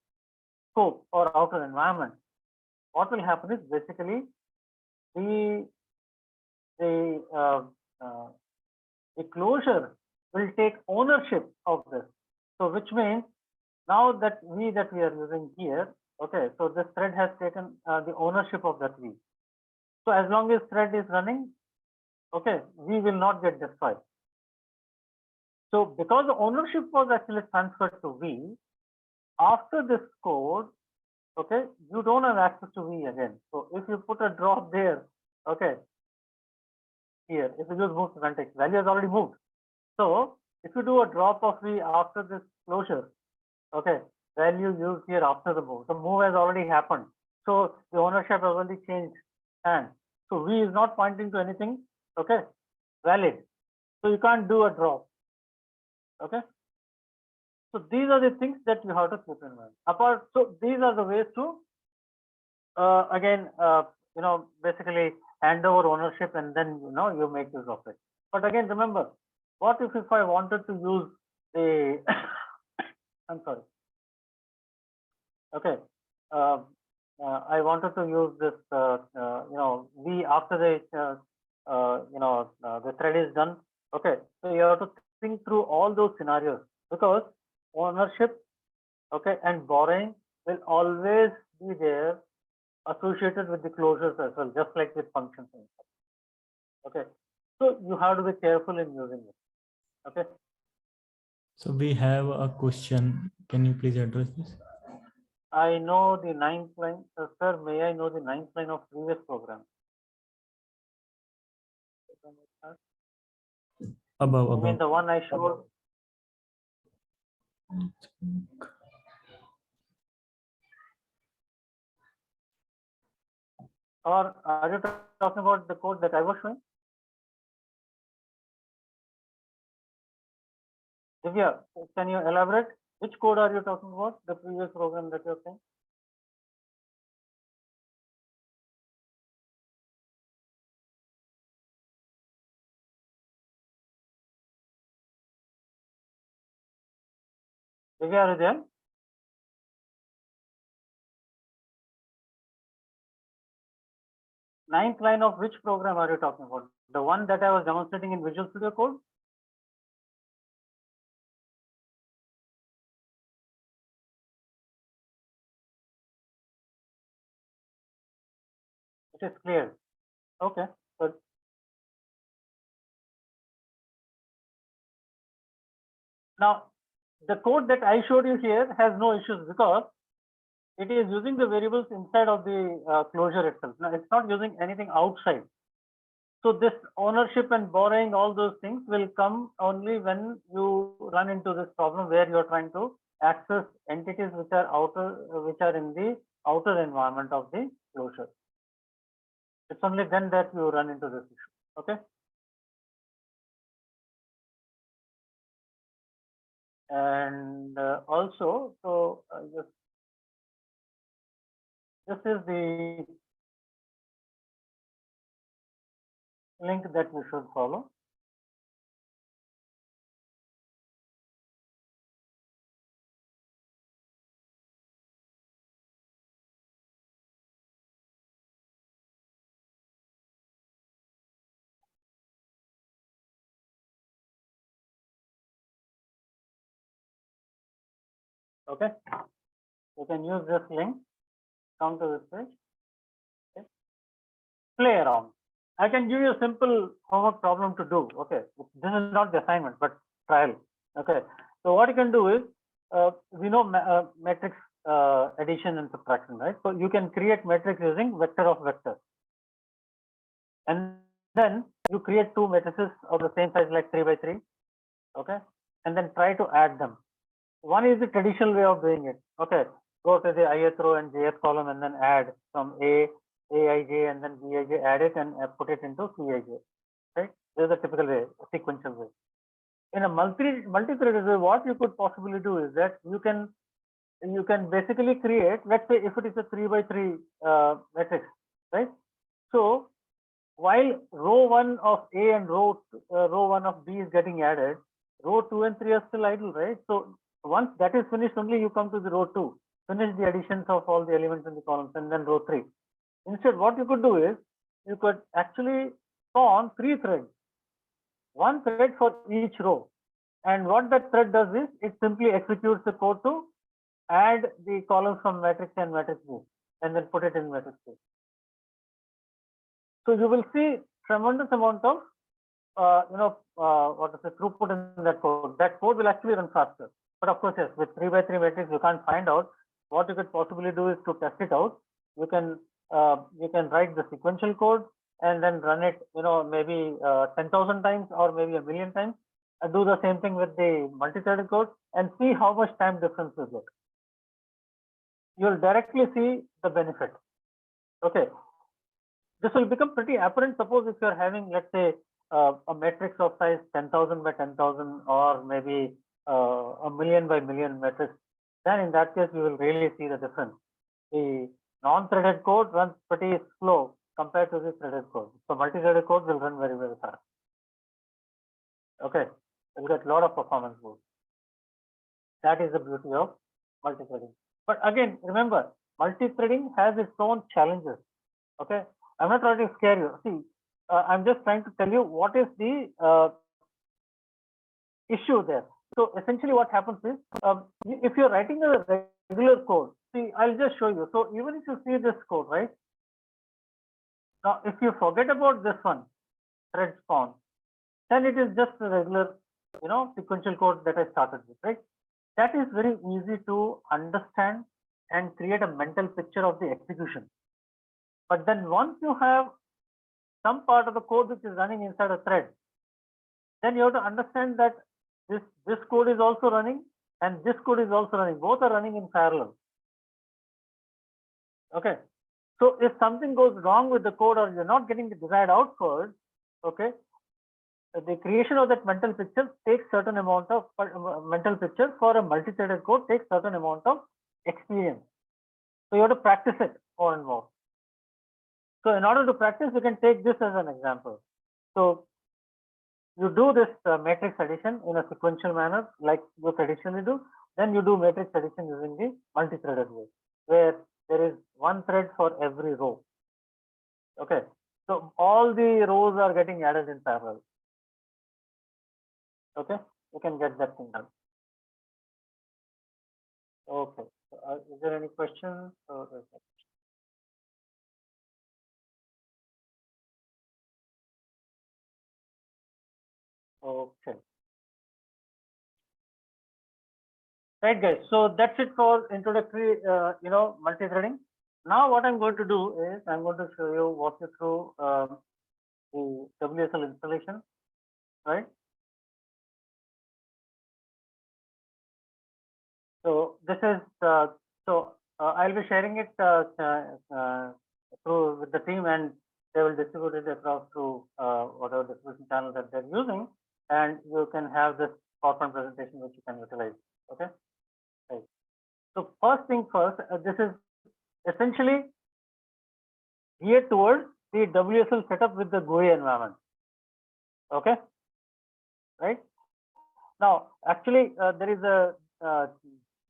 scope or outer environment, what will happen is basically the closure will take ownership of this. So which means now that V that we are using here, okay, so this thread has taken the ownership of that V. So as long as thread is running, okay, V will not get destroyed. So because the ownership was actually transferred to V, after this code, okay, you don't have access to V again. So if you put a drop there, okay, here, if you just move to context, value has already moved. So if you do a drop of V after this closure, okay, value used here after the move has already happened. So the ownership has already changed hands. So V is not pointing to anything, okay, valid. So you can't do a drop, okay. So these are the things that you have to keep in mind. So these are the ways to again, basically hand over ownership, and then you make use of it. But again, remember, what if I wanted to use the I'm sorry. Okay, I wanted to use this V after the thread is done. Okay, so you have to think through all those scenarios, because ownership, okay, and borrowing will always be there associated with the closures as well, just like with functions. Okay, so you have to be careful in using it. Okay. So we have a question. Can you please address this? I know the 9th line. Sir, may I know the 9th line of previous program? Above. I mean the one I showed. Or are you talking about the code that I was showing? Divya, can you elaborate? Which code are you talking about? The previous program that you're saying? Divya, are you there? Ninth line of which program are you talking about? The one that I was demonstrating in Visual Studio Code? It is clear. Okay, good. Now, the code that I showed you here has no issues, because it is using the variables inside of the closure itself. Now, it's not using anything outside. So this ownership and borrowing, all those things will come only when you run into this problem where you're trying to access entities which are in the outer environment of the closure. It's only then that you run into this issue. Okay. And also, so this is the link that you should follow. Okay, you can use this link, come to this page, okay. Play around. I can give you a simple homework problem to do. Okay, this is not the assignment, but trial. Okay, so what you can do is, we know matrix addition and subtraction, right? So you can create matrix using vector of vector, and then you create two matrices of the same size, like 3 by 3. Okay, and then try to add them. One is the traditional way of doing it. Okay, go to the ith row and jth column and then add from aij and then bij, add it and put it into cij. Right, this is the typical way, sequential way. In a multi-threaded way, what you could possibly do is that you can basically create, let's say if it is a 3 by 3 matrix, right? So while row 1 of A and row 1 of B is getting added, row 2 and 3 are still idle, right? So once that is finished, only you come to the row 2, finish the additions of all the elements in the columns, and then row 3. Instead, what you could do is you could actually spawn 3 threads, 1 thread for each row. And what that thread does is it simply executes the code to add the columns from matrix A and matrix B, and then put it in matrix B. So you will see tremendous amount of what is the throughput in that code. That code will actually run faster. But of course, yes, with 3 by 3 matrix, you can't find out. What you could possibly do is to test it out. You can write the sequential code and then run it, maybe 10,000 times or maybe 1,000,000 times. And do the same thing with the multi-threaded code and see how much time difference you get. You'll directly see the benefit. Okay, this will become pretty apparent. Suppose if you're having, let's say, a matrix of size 10,000 by 10,000 or maybe a million by million matrix, then in that case you will really see the difference. The non-threaded code runs pretty slow compared to the threaded code. So multi-threaded code will run very, very fast. Okay, you'll get a lot of performance boost. That is the beauty of multi-threading. But again, remember, multi-threading has its own challenges. Okay, I'm not trying to scare you. See, I'm just trying to tell you what is the issue there. So essentially what happens is, if you're writing a regular code, see, I'll just show you. So even if you see this code, right? Now, if you forget about this one, thread spawn, then it is just a regular, sequential code that I started with, right? That is very easy to understand and create a mental picture of the execution. But then once you have some part of the code which is running inside a thread, then you have to understand that this code is also running and this code is also running. Both are running in parallel. Okay. So if something goes wrong with the code or you're not getting the desired output, okay, the creation of that mental picture takes certain amount of mental picture for a multi-threaded code takes certain amount of experience. So you have to practice it more and more. So in order to practice, we can take this as an example. So you do this matrix addition in a sequential manner like you traditionally do. Then you do matrix addition using the multi-threaded way, where there is one thread for every row. Okay, so all the rows are getting added in parallel. Okay, you can get that thing done. Okay, so, is there any questions? Okay. Right, guys. So that's it for introductory, multi-threading. Now what I'm going to do is I'm going to show you, walk you through the WSL installation, right? So this is I'll be sharing it through with the team, and they will distribute it across to whatever distribution channel that they're using, and you can have this PowerPoint presentation which you can utilize. Okay. Right. So first thing first, this is essentially geared towards the WSL setup with the GUI environment. Okay. Right. Now, actually, there is a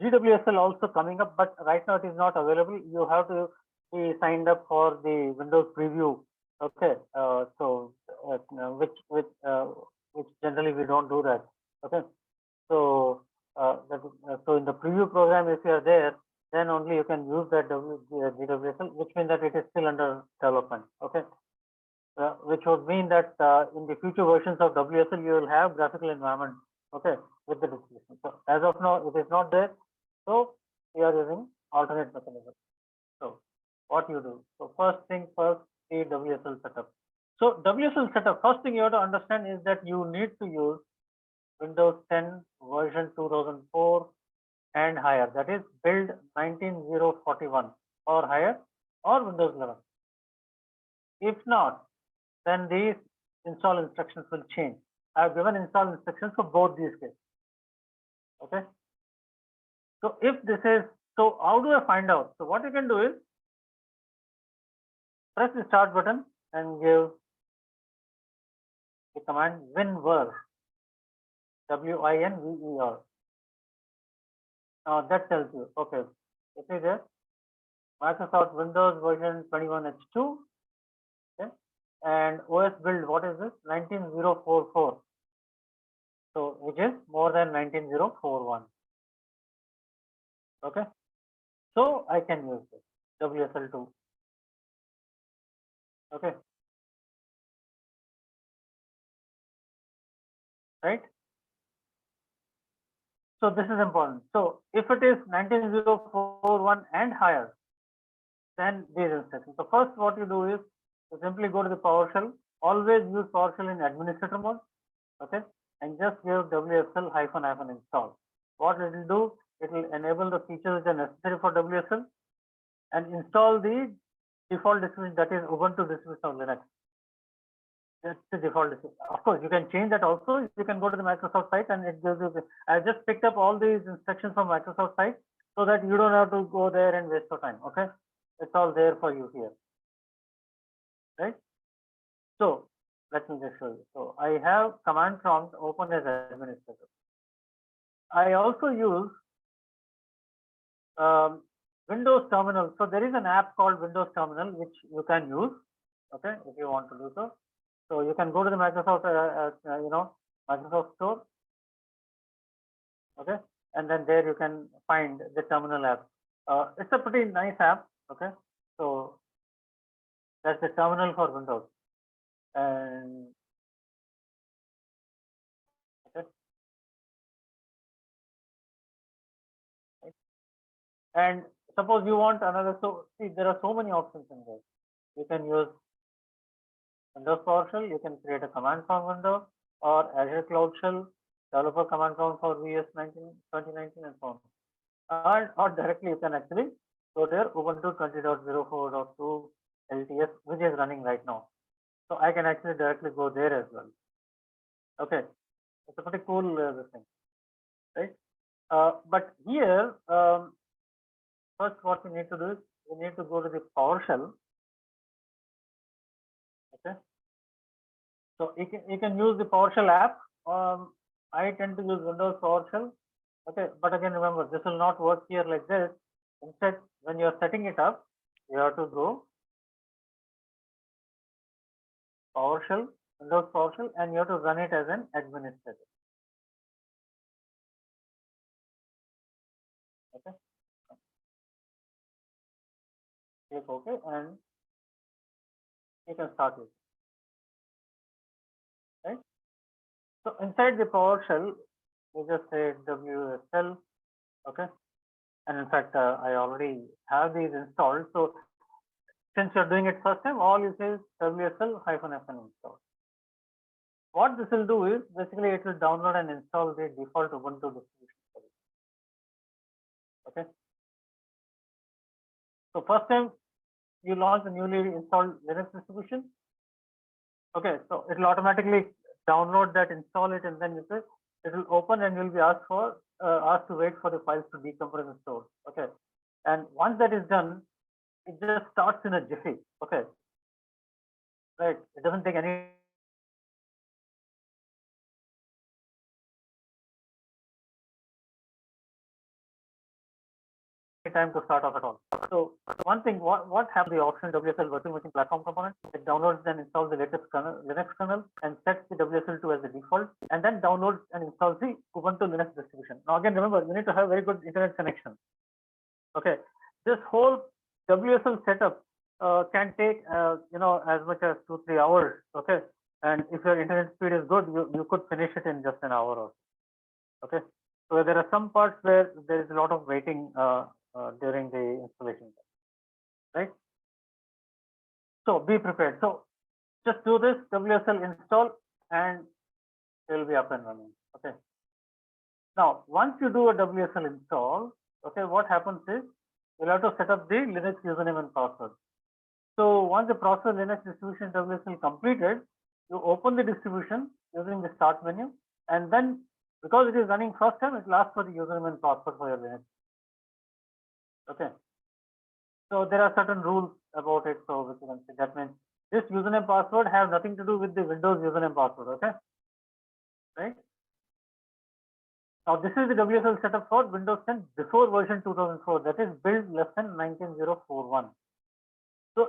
GWSL also coming up, but right now it is not available. You have to be signed up for the Windows preview. Okay, which generally we don't do that. Okay, so So in the preview program, if you are there, then only you can use that GWSL, which means that it is still under development. Okay, which would mean that in the future versions of WSL you will have graphical environment. Okay, with the distribution. So as of now, it is not there. So we are using alternate mechanism. So what you do? So first thing first, the WSL setup. So WSL setup, first thing you have to understand is that you need to use Windows 10 version 2004 and higher, that is build 19041 or higher, or Windows 11. If not, then these install instructions will change. I have given install instructions for both these cases. Okay. So if this is, so how do I find out? So what you can do is press the start button and give the command winver, WINVER. Now that tells you, okay, it is there. Microsoft Windows version 21H2. Okay, and OS build, what is this? 19044. So which is more than 19041. Okay, so I can use this WSL2. Okay, right? So this is important. So if it is 19041 and higher, then these instructions. So first what you do is you simply go to the PowerShell. Always use PowerShell in administrator mode. Okay, and just give WSL -- install. What it will do, it will enable the features that are necessary for WSL and install the default distribution, that is Ubuntu distribution of Linux. That's the default distribution. Of course, you can change that also. You can go to the Microsoft site and it gives you. I just picked up all these instructions from Microsoft site so that you don't have to go there and waste your time. Okay, it's all there for you here, right? So let me just show you. So I have command prompt open as administrator. I also use Windows Terminal. So there is an app called Windows Terminal which you can use. Okay, if you want to do so. So you can go to the Microsoft, Microsoft Store. Okay, and then there you can find the Terminal app. It's a pretty nice app. Okay, so that's the Terminal for Windows. And okay. And suppose you want another, so see there are so many options in there. You can use Windows PowerShell, you can create a command from Windows, or Azure Cloud Shell, developer command prompt for VS 2019 and so on. Or directly you can actually go there, Ubuntu 20.04.2 LTS, which is running right now. So I can actually directly go there as well. Okay, it's a pretty cool this thing, right? But here, first what we need to do is we need to go to the PowerShell. Okay, so you can use the PowerShell app. I tend to use Windows PowerShell. Okay, but again remember, this will not work here like this. Instead, when you are setting it up, you have to go PowerShell, Windows PowerShell, and you have to run it as an administrator. Okay, click OK, and you can start it. Right. So inside the PowerShell, we just say WSL. Okay, and in fact, I already have these installed. So since you're doing it first time, all you say is WSL -FN install. What this will do is basically it will download and install the default Ubuntu distribution for you. Okay. So first time you launch a newly installed Linux distribution. Okay, so it will automatically download that, install it, and then it will open and you'll be asked to wait for the files to decompress and store. Okay, and once that is done, it just starts in a jiffy. Okay, right? It doesn't take any time to start off at all. So one thing, what have the option WSL virtual machine platform component? It downloads and installs the latest kernel, Linux kernel, and sets the WSL2 as the default, and then downloads and installs the Ubuntu Linux distribution. Now again, remember, you need to have very good internet connection. Okay, this whole WSL setup can take as much as 2-3 hours. Okay, and if your internet speed is good, you could finish it in just an hour or so. Okay, so there are some parts where there is a lot of waiting during the installation, right? So be prepared. So just do this WSL install and it will be up and running. Okay. Now, once you do a WSL install, okay, what happens is you'll have to set up the Linux username and password. So once the process Linux distribution WSL completed, you open the distribution using the start menu, and then because it is running first time, it will ask for the username and password for your Linux. Okay. So there are certain rules about it. So which you can see, that means this username password have nothing to do with the Windows username password. Okay. Right. Now this is the WSL setup for Windows 10 before version 2004. That is build less than 19041. So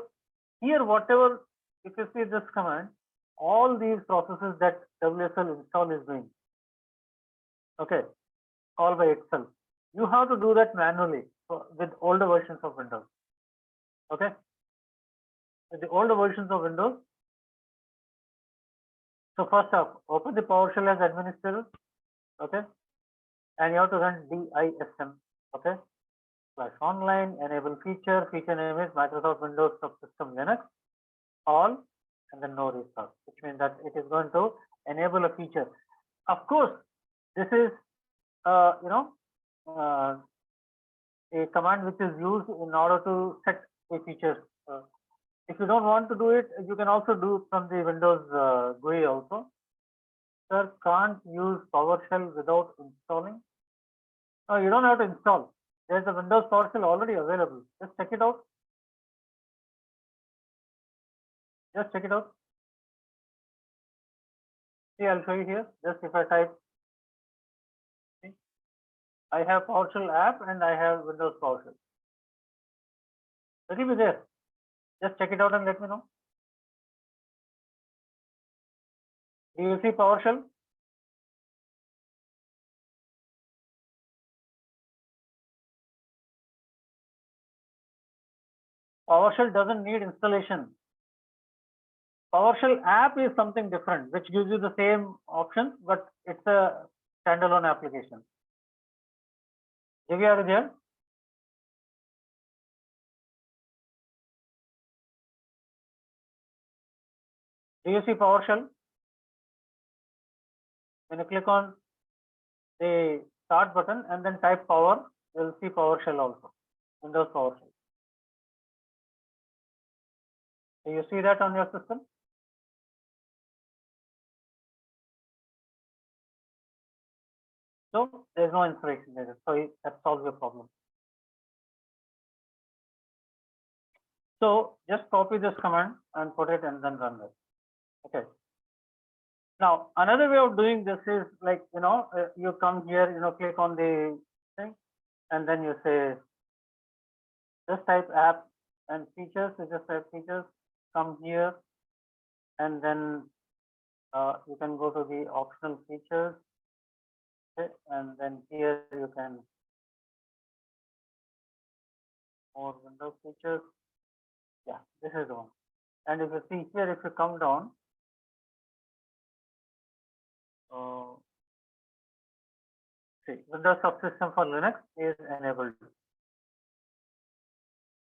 here, whatever, if you see this command, all these processes that WSL install is doing, okay, all by itself. You have to do that manually with older versions of Windows. Okay, with the older versions of Windows. So first up, open the PowerShell as administrator. Okay, and you have to run DISM. Okay, /online, enable feature name is Microsoft Windows Subsystem Linux, all, and then no restart, which means that it is going to enable a feature. Of course, this is a command which is used in order to set a feature. If you don't want to do it, you can also do from the Windows GUI also. Sir, can't use PowerShell without installing. No, you don't have to install. There's a Windows PowerShell already available. Just check it out. Just check it out. See, I'll show you here. Just if I type, see, I have PowerShell app and I have Windows PowerShell. It will be there. Just check it out and let me know. Do you see PowerShell? PowerShell doesn't need installation. PowerShell app is something different, which gives you the same options, but it's a standalone application. If you are there, do you see PowerShell? When you click on the start button and then type power, you'll see PowerShell also, Windows PowerShell. Do you see that on your system? So there's no installation needed. So that solves your problem. So just copy this command and put it and then run it. Okay. Now another way of doing this is like, you come here, click on the thing, and then you say, just type app and features. You just type features, come here, and then you can go to the optional features. Okay, and then here you can more Windows features. Yeah, this is the one. And if you see here, if you come down, see, Windows Subsystem for Linux is enabled.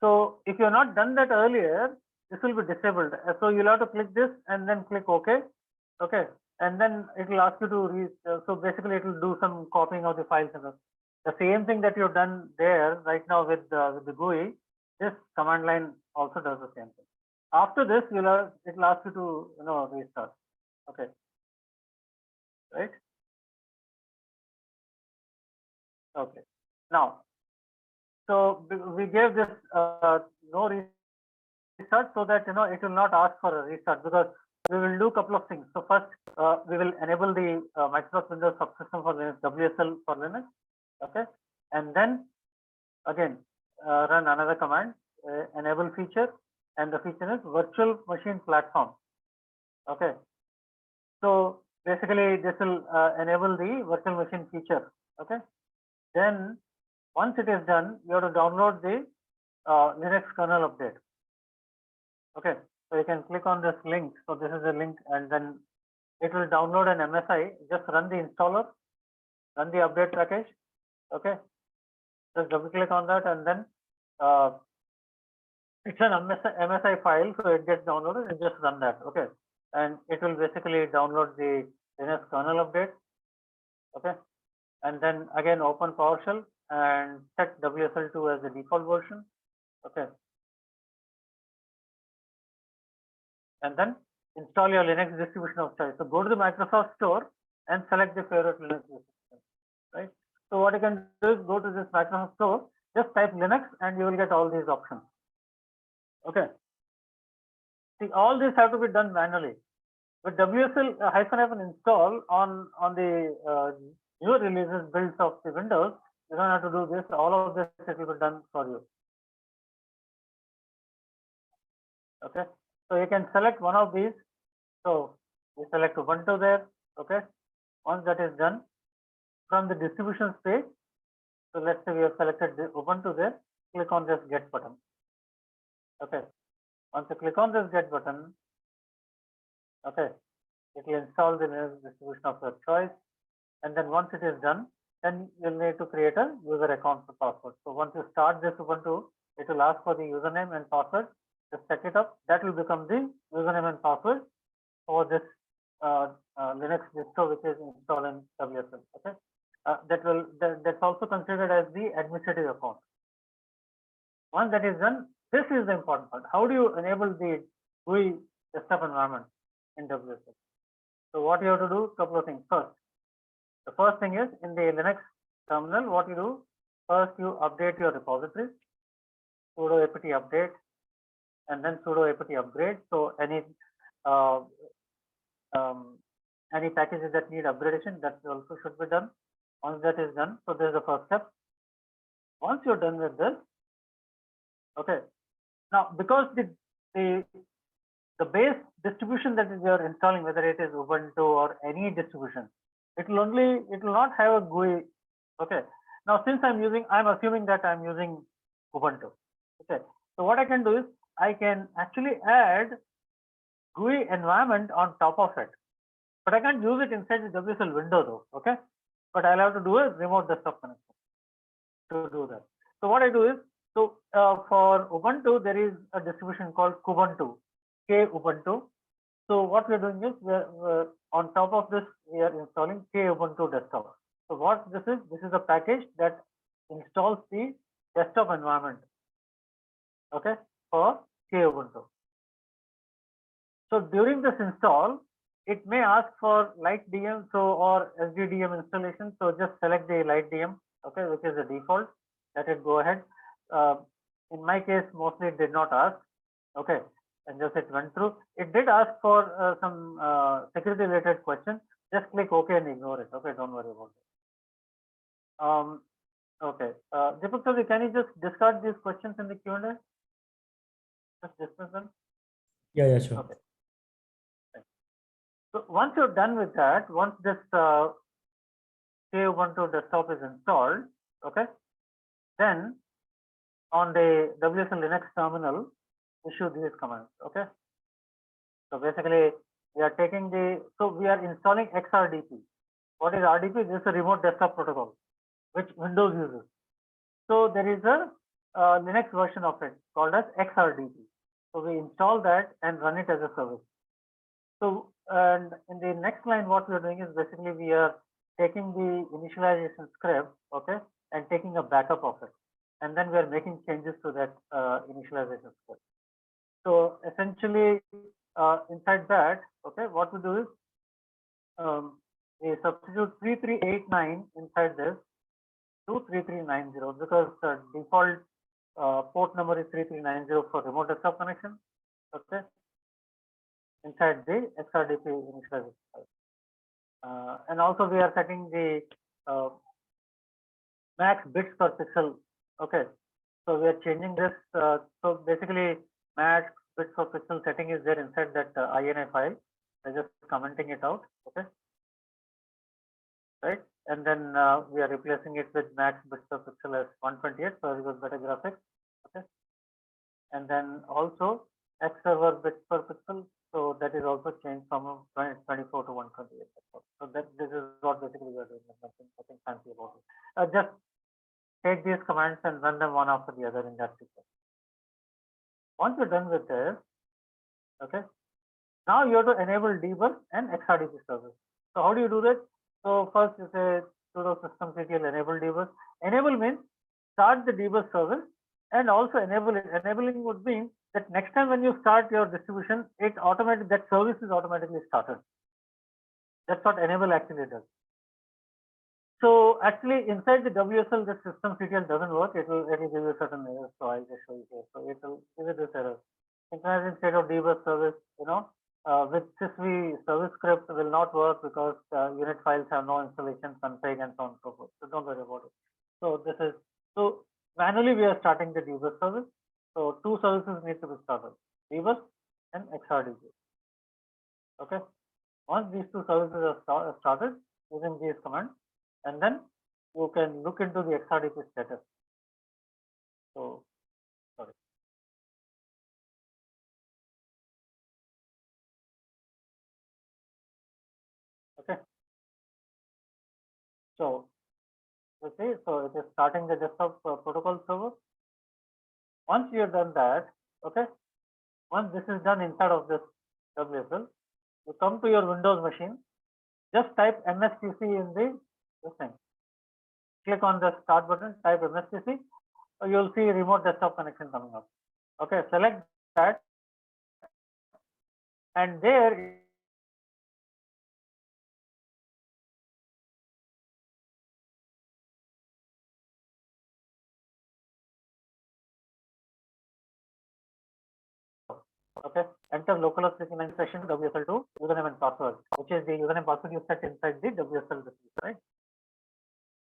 So if you have not done that earlier, this will be disabled. So you'll have to click this and then click OK. Okay, and then it will ask you to read. So basically, it will do some copying of the files. The same thing that you've done there right now with the GUI. This command line also does the same thing. After this, it will ask you to restart. Okay, right? Okay. Now, so we gave this no restart so that it will not ask for a restart, because we will do a couple of things. So first, we will enable the Microsoft Windows Subsystem for Linux, WSL for Linux. Okay, and then again run another command, enable feature, and the feature is virtual machine platform. Okay. So basically, this will enable the virtual machine feature. Okay. Then once it is done, you have to download the Linux kernel update. Okay. So you can click on this link. So this is a link, and then it will download an MSI. Just run the installer, run the update package. Okay. Just double click on that, and then it's an MSI file, so it gets downloaded and just run that. Okay. And it will basically download the Linux kernel update. Okay. And then again open PowerShell and set WSL2 as the default version. Okay. And then install your Linux distribution of choice. So go to the Microsoft Store and select the favorite Linux distribution. Right. So what you can do is go to this Microsoft Store, just type Linux, and you will get all these options. Okay. See, all these have to be done manually. With WSL-f install on the new releases builds of the Windows, you don't have to do this. All of this will be done for you. Okay. So you can select one of these. So you select Ubuntu there. Okay. Once that is done, from the distributions page, so let's say we have selected the Ubuntu there, click on this Get button. Okay. Once you click on this Get button, okay, it will install the distribution of your choice. And then once it is done, then you'll need to create a user account for password. So once you start this Ubuntu, it will ask for the username and password. Just set it up. That will become the username and password for this Linux distro which is installed in WSL. Okay, that's also considered as the administrative account. Once that is done, this is the important part. How do you enable the GUI desktop environment in WSL? So what you have to do, couple of things. First, the first thing is in the Linux terminal, what you do, first you update your repository, sudo apt update, and then sudo apt upgrade. So any packages that need upgradation, that also should be done. Once that is done, so this is the first step. Once you're done with this, okay. Now because the base distribution that you're installing, whether it is Ubuntu or any distribution, it will not have a GUI. Okay. Now since I'm assuming that I'm using Ubuntu. Okay. So what I can do is I can actually add GUI environment on top of it, but I can't use it inside the WSL window though. Okay. But I'll have to do a remote desktop connection to do that. So what I do is, so for Ubuntu, there is a distribution called Kubuntu, Kubuntu. So what we're doing is, we're on top of this, we are installing Kubuntu desktop. So what this is a package that installs the desktop environment, okay, for Kubuntu. So during this install, it may ask for light DM, or SDDM installation. So just select the light DM, okay, which is the default. Let it go ahead. In my case, mostly it did not ask, okay, and just it went through. It did ask for some security related questions. Just click OK and ignore it. Okay, don't worry about it. Okay, Deepak sir, can you just discard these questions in the Q&A? Just discuss them. Yeah, sure. Okay. So once you're done with that, once this Ubuntu desktop is installed, okay, then on the WSL Linux terminal, issue these commands. Okay. So basically, we are taking we are installing XRDP. What is RDP? This is a remote desktop protocol, which Windows uses. So there is a Linux version of it called as XRDP. So we install that and run it as a service. So, and in the next line, what we are doing is basically we are taking the initialization script, okay, and taking a backup of it. And then we are making changes to that initialization script. So essentially, inside that, okay, what we do is we substitute 3389 inside this to 3390 because the default port number is 3390 for remote desktop connection. Okay, inside the XRDP initialization. And also we are setting the max bits per pixel. Okay, So we are changing this. So basically, match bits per pixel setting is there inside that INI file. I'm just commenting it out. Okay. Right. And then we are replacing it with max bits per pixel as 128. So it was better graphics. Okay. And then also X server bits per pixel. So that is also changed from 24 to 128. So that this is what basically we are doing. Nothing fancy about it. Just take these commands and run them one after the other in that sequence. Once you're done with this, okay, now you have to enable debug and XRDP service. So how do you do that? So first you say sudo systemctl enable debug. Enable means start the debug service and also enable it. Enabling would mean that next time when you start your distribution, that service is automatically started. That's what enable actually does. So actually inside the WSL, the systemctl doesn't work. It will give you certain errors. So I'll just show you here. So it will give you this error. Synchronizing state of debug service, with sysv service script will not work because unit files have no installation config and so on and so forth. So don't worry about it. So manually we are starting the debug service. So two services need to be started, debug and XRDP. Okay. Once these two services are started using these commands, and then you can look into the XRDP status. So sorry. Okay. So okay, so it is starting the desktop protocol server. Once you have done that, okay, once this is done inside of this WSL, you come to your Windows machine, just type mstc in this thing. Click on the start button, type mstc, you'll see remote desktop connection coming up. Okay, select that, and there okay, enter localhost 369 session WSL2 username and password, which is the username password you set inside the WSL, right?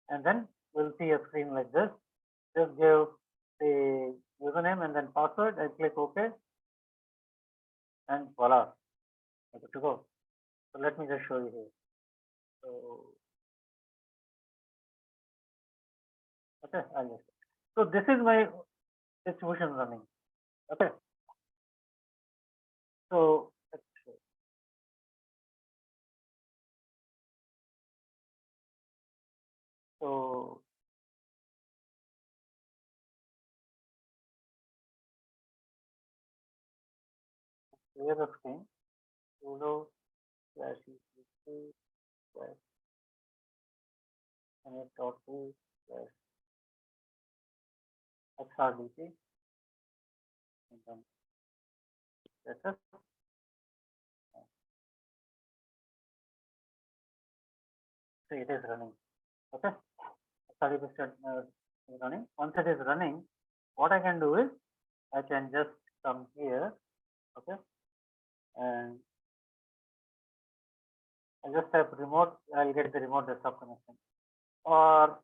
And then we'll see a screen like this. Just give the username and then password and click OK, and voila, good to go. So let me just show you here. So okay, so this is my distribution running. Okay, so clear the screen. Sudo /etc /init.2 /xrdp and then status. So it is running. Okay, XRDP is running. Once it is running, what I can do is I can just come here, okay, and I just type remote. I'll get the remote desktop connection. Or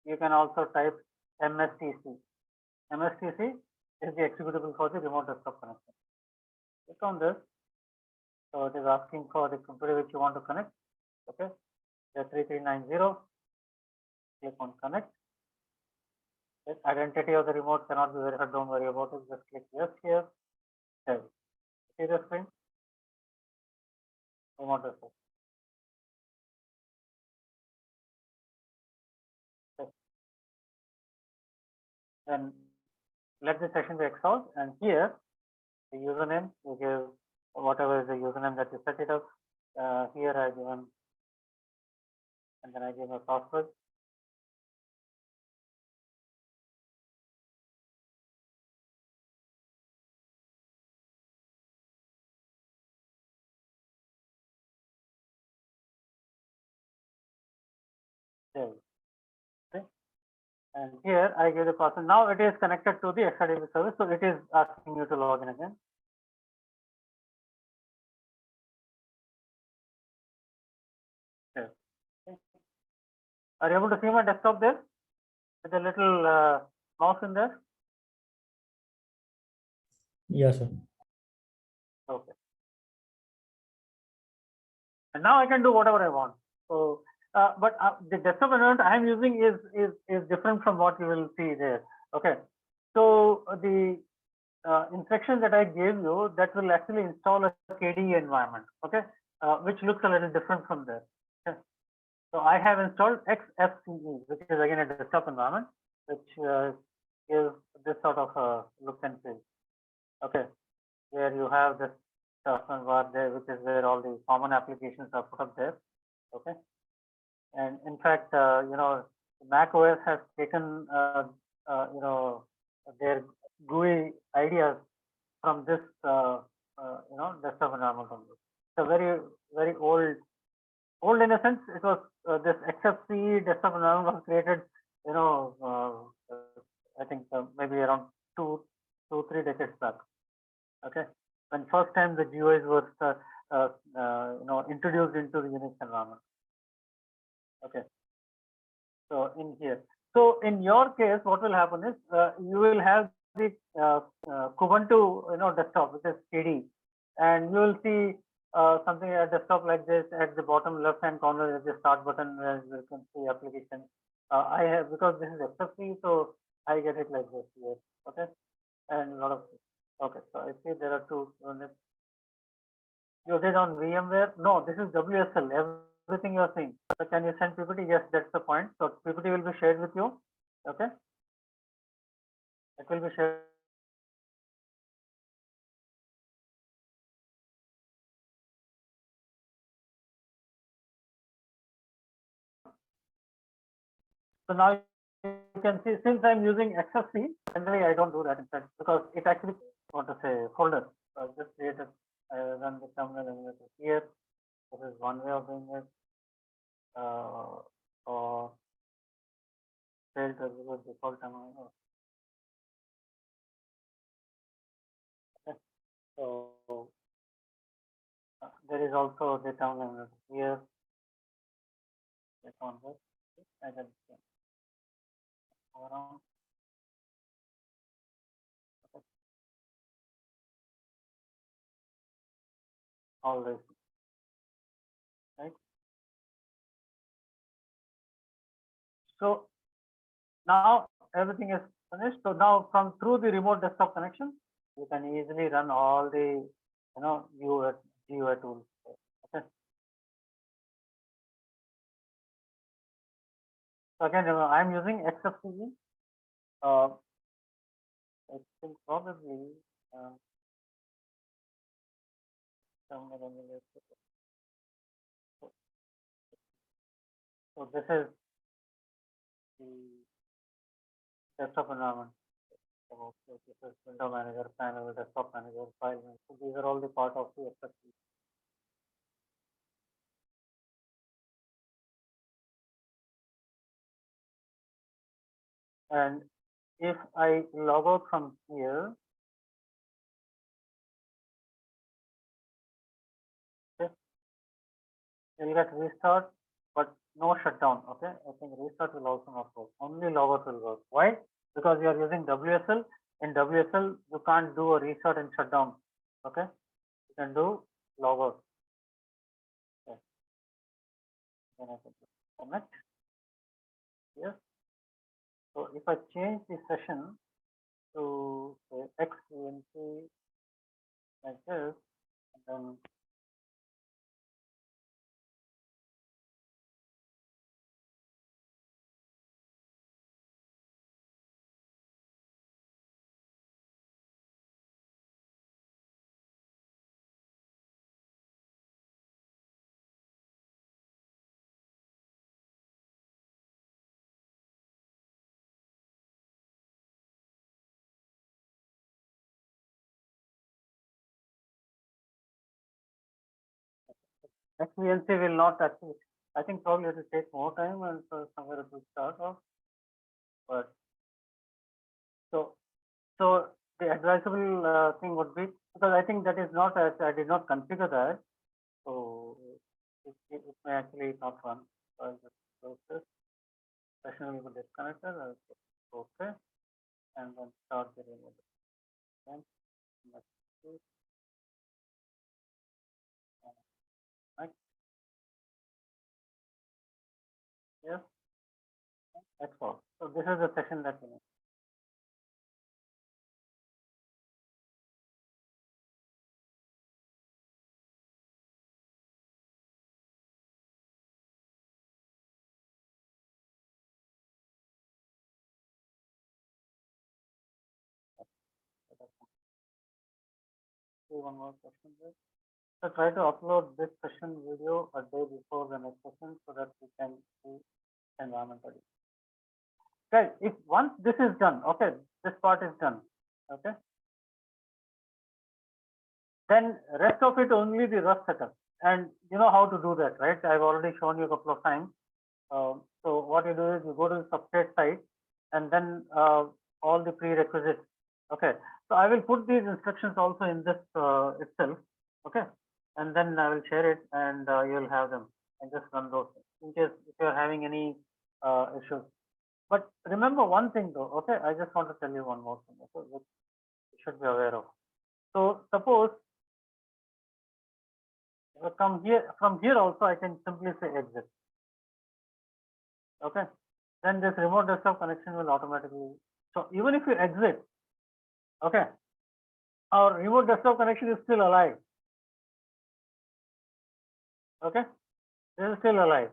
you can also type mstc. mstc is the executable for the remote desktop connection. Click on this. So it is asking for the computer which you want to connect. Okay, the 3390. Click on connect. The identity of the remote cannot be verified. Don't worry about it. Just click yes here. Okay. See the screen? Remote desktop. Okay. Then let the session be exhausted, and here the username you give whatever is the username that you set it up. Here I given, and then I give a password. There. Okay. And here I give the password. Now it is connected to the XRDP service, so it is asking you to log in again. There. Okay. Are you able to see my desktop there with a little mouse in there? Yes, sir. Okay. And now I can do whatever I want. So, but the desktop environment I am using is different from what you will see there. Okay. So the instruction that I gave you, that will actually install a KDE environment. Okay, which looks a little different from there. Okay. So I have installed XFCE, which is again a desktop environment, which gives this sort of a look and feel. Okay, where you have this stuff and bar there, which is where all the common applications are put up there. Okay, and in fact, Mac OS has taken their GUI ideas from this desktop environment only. It's a very old in a sense. It was this XFCE desktop environment was created, I think maybe around 3 decades back. Okay, when first time the GUIs were introduced into the Unix environment. Okay, so in here, so in your case, what will happen is you will have the Kubuntu desktop, which is KDE, and you will see something at desktop like this. At the bottom left hand corner is the start button where you can see application. I have, because this is XFCE, so I get it like this here. Okay, and a lot of, okay, so I see there are two units. You did on VMware? No, this is WSL. Everything you are seeing. So can you send PPT? Yes, that's the point. So PPT will be shared with you. Okay, it will be shared. So now you can see, since I'm using XFC, generally I don't do that in fact, because it actually want to say folder. So I just created, run the terminal emulator here. This is one way of doing it. Or failed to execute default terminal. Okay. So there is also the terminal emulator here. Click on this. And then around. Okay. All this, right? So now everything is finished. So now from through the remote desktop connection, you can easily run all the GUI tools. Okay. So again, I'm using XFCE. I think probably so this is the desktop environment. So this is window manager, panel, desktop manager, file manager. So these are all the part of the XFCE. And if I log out from here, okay, you'll get restart, but no shutdown. Okay, I think restart will also not work. Only logout will work. Why? Because you are using WSL. In WSL, you can't do a restart and shutdown. Okay, you can do logout. Okay. Then I can connect. Yes. So if I change the session to say XVNC like this, and then XVNC will not actually, I think probably it will take more time and so somewhere it will start off. But so the advisable thing would be, because I think that is not, I did not configure that. So it may actually not run. So I'll just close this. Session will be disconnected. I'll say OK. And then start the remote. Right? Yes, that's all. So this is the session that we need. See one more question there. So try to upload this session video a day before the next session so that we can see environmentally. Okay, if once this is done, okay, this part is done, okay, then rest of it only the Rust setup. And you know how to do that, right? I've already shown you a couple of times. So what you do is you go to the substrate site and then all the prerequisites. Okay, so I will put these instructions also in this itself. Okay, and then I will share it and you'll have them and just run those in case if you're having any issues. But remember one thing though, okay, I just want to tell you one more thing, okay, which you should be aware of. So suppose from here also I can simply say exit. Okay, then this remote desktop connection will automatically. So even if you exit, okay, our remote desktop connection is still alive. Okay, this is still alive,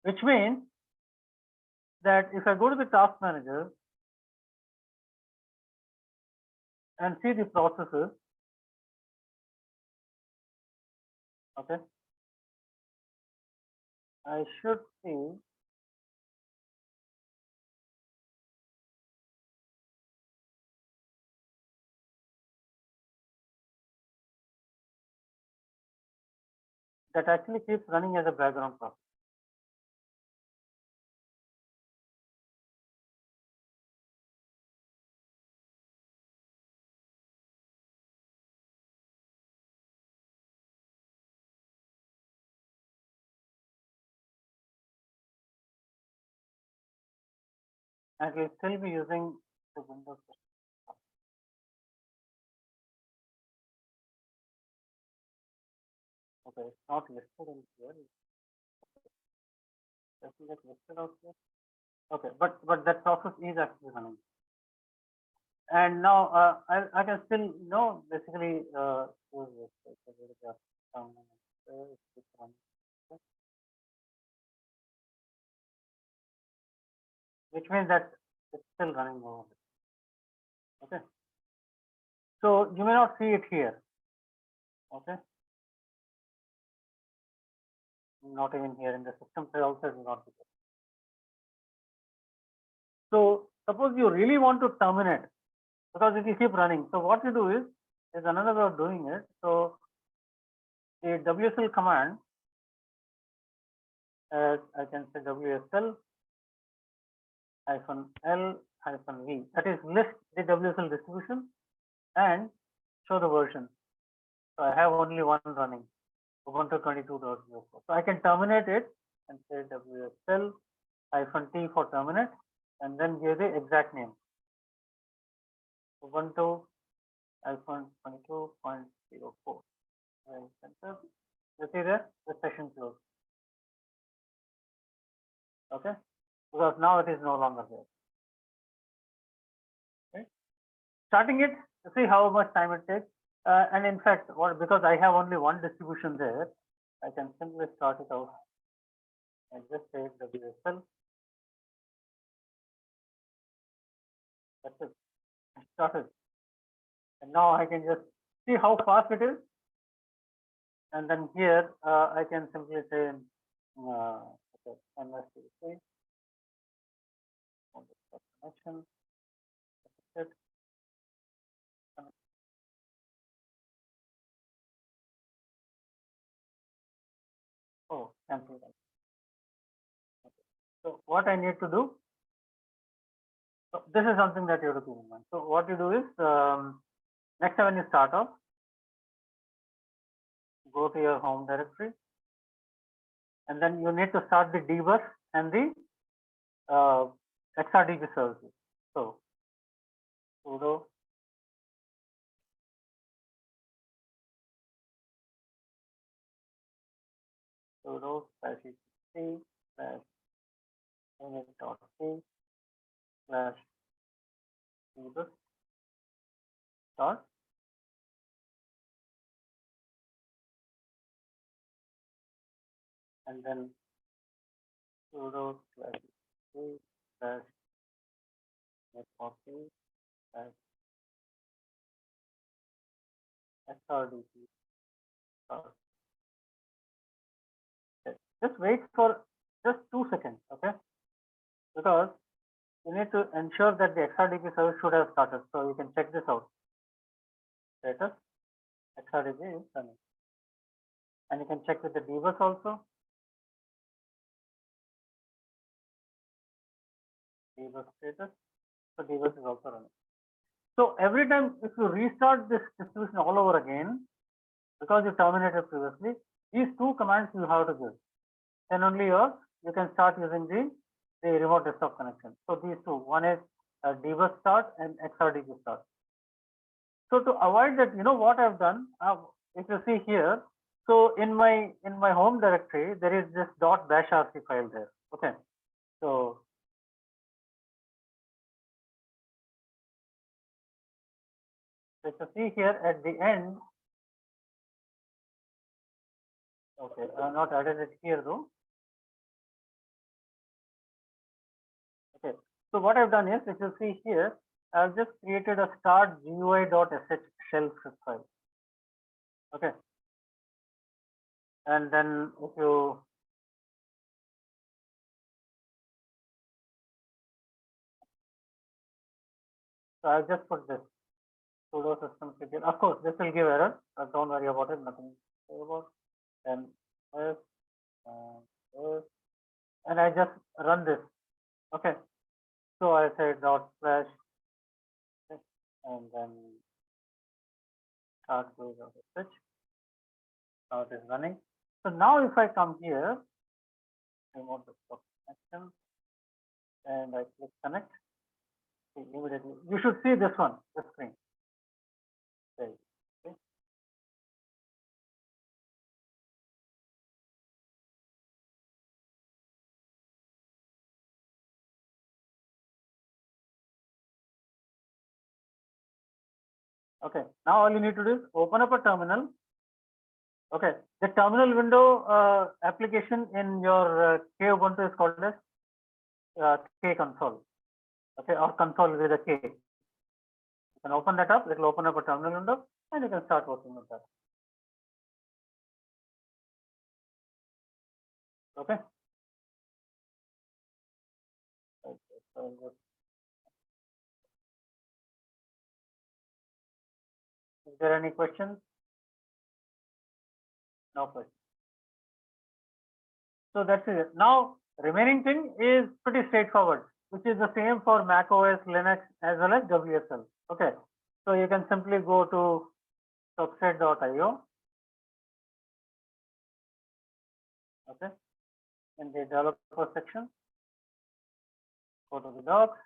which means that if I go to the task manager and see the processes, okay, I should see that actually keeps running as a background process. And we'll still be using the Windows system. Okay, it's not listed in here. Does it get listed out here? Okay, but that process is actually running. And now I can still basically use this. Which means that it's still running over. Okay. So you may not see it here. Okay. Not even here in the system side also it will not be there. So suppose you really want to terminate because it will keep running. So what you do is there's another way of doing it. So the WSL command, as I can say WSL -L-V, that is list the WSL distribution and show the version. So I have only one running, Ubuntu 22.04. So I can terminate it and say WSL-T for terminate and then give the exact name. Ubuntu -22.04. Enter. You see there, the session closed. Okay, because now it is no longer there. Okay. Starting it, see how much time it takes. And in fact, because I have only one distribution there, I can simply start it out and just say WSL. That's it. I started. And now I can just see how fast it is. And then here I can simply say okay, MSTC connection. That's it. Oh, cancel that. Okay. So what I need to do, so this is something that you have to keep in mind. So what you do is next time when you start off, go to your home directory, and then you need to start the dbus and the XRDB services. So sudo sudo /etc /init.c /debug dot and then sudo /etc /networking /srdp. Just wait for just 2 seconds, okay? Because you need to ensure that the XRDP service should have started. So you can check this out. Status XRDP is running. And you can check with the debug also. Debug status. So debug is also running. So every time if you restart this distribution all over again, because you terminated previously, these 2 commands you have to give. Then only you can start using the remote desktop connection. So these 2, one is debug start and XRDP start. So to avoid that, you know what I've done? If you see here, so in my home directory there is this .bashrc file there. Okay, so if you see here at the end, okay, I have not added it here though. Okay, so what I've done is, if you see here, I've just created a start GUI.sh shell script file. Okay, and then if you so I've just put this sudo systemctl. Of course, this will give error. Don't worry about it. Nothing to say about. And and I just run this. Okay, so I say // and then start GUI.sh. Now it is running. So now if I come here, remote desktop connection, and I click connect, immediately you should see this one, the screen. Okay. Okay, now all you need to do is open up a terminal. Okay, the terminal window application in your K Ubuntu is called as K console. Okay, or console with a K. You can open that up. It will open up a terminal window, and you can start working with that. Okay. Is there any questions? No questions. So that's it. Now, remaining thing is pretty straightforward, which is the same for Mac OS, Linux, as well as WSL. Okay, so you can simply go to substrate.io. Okay, in the developer section, go to the docs.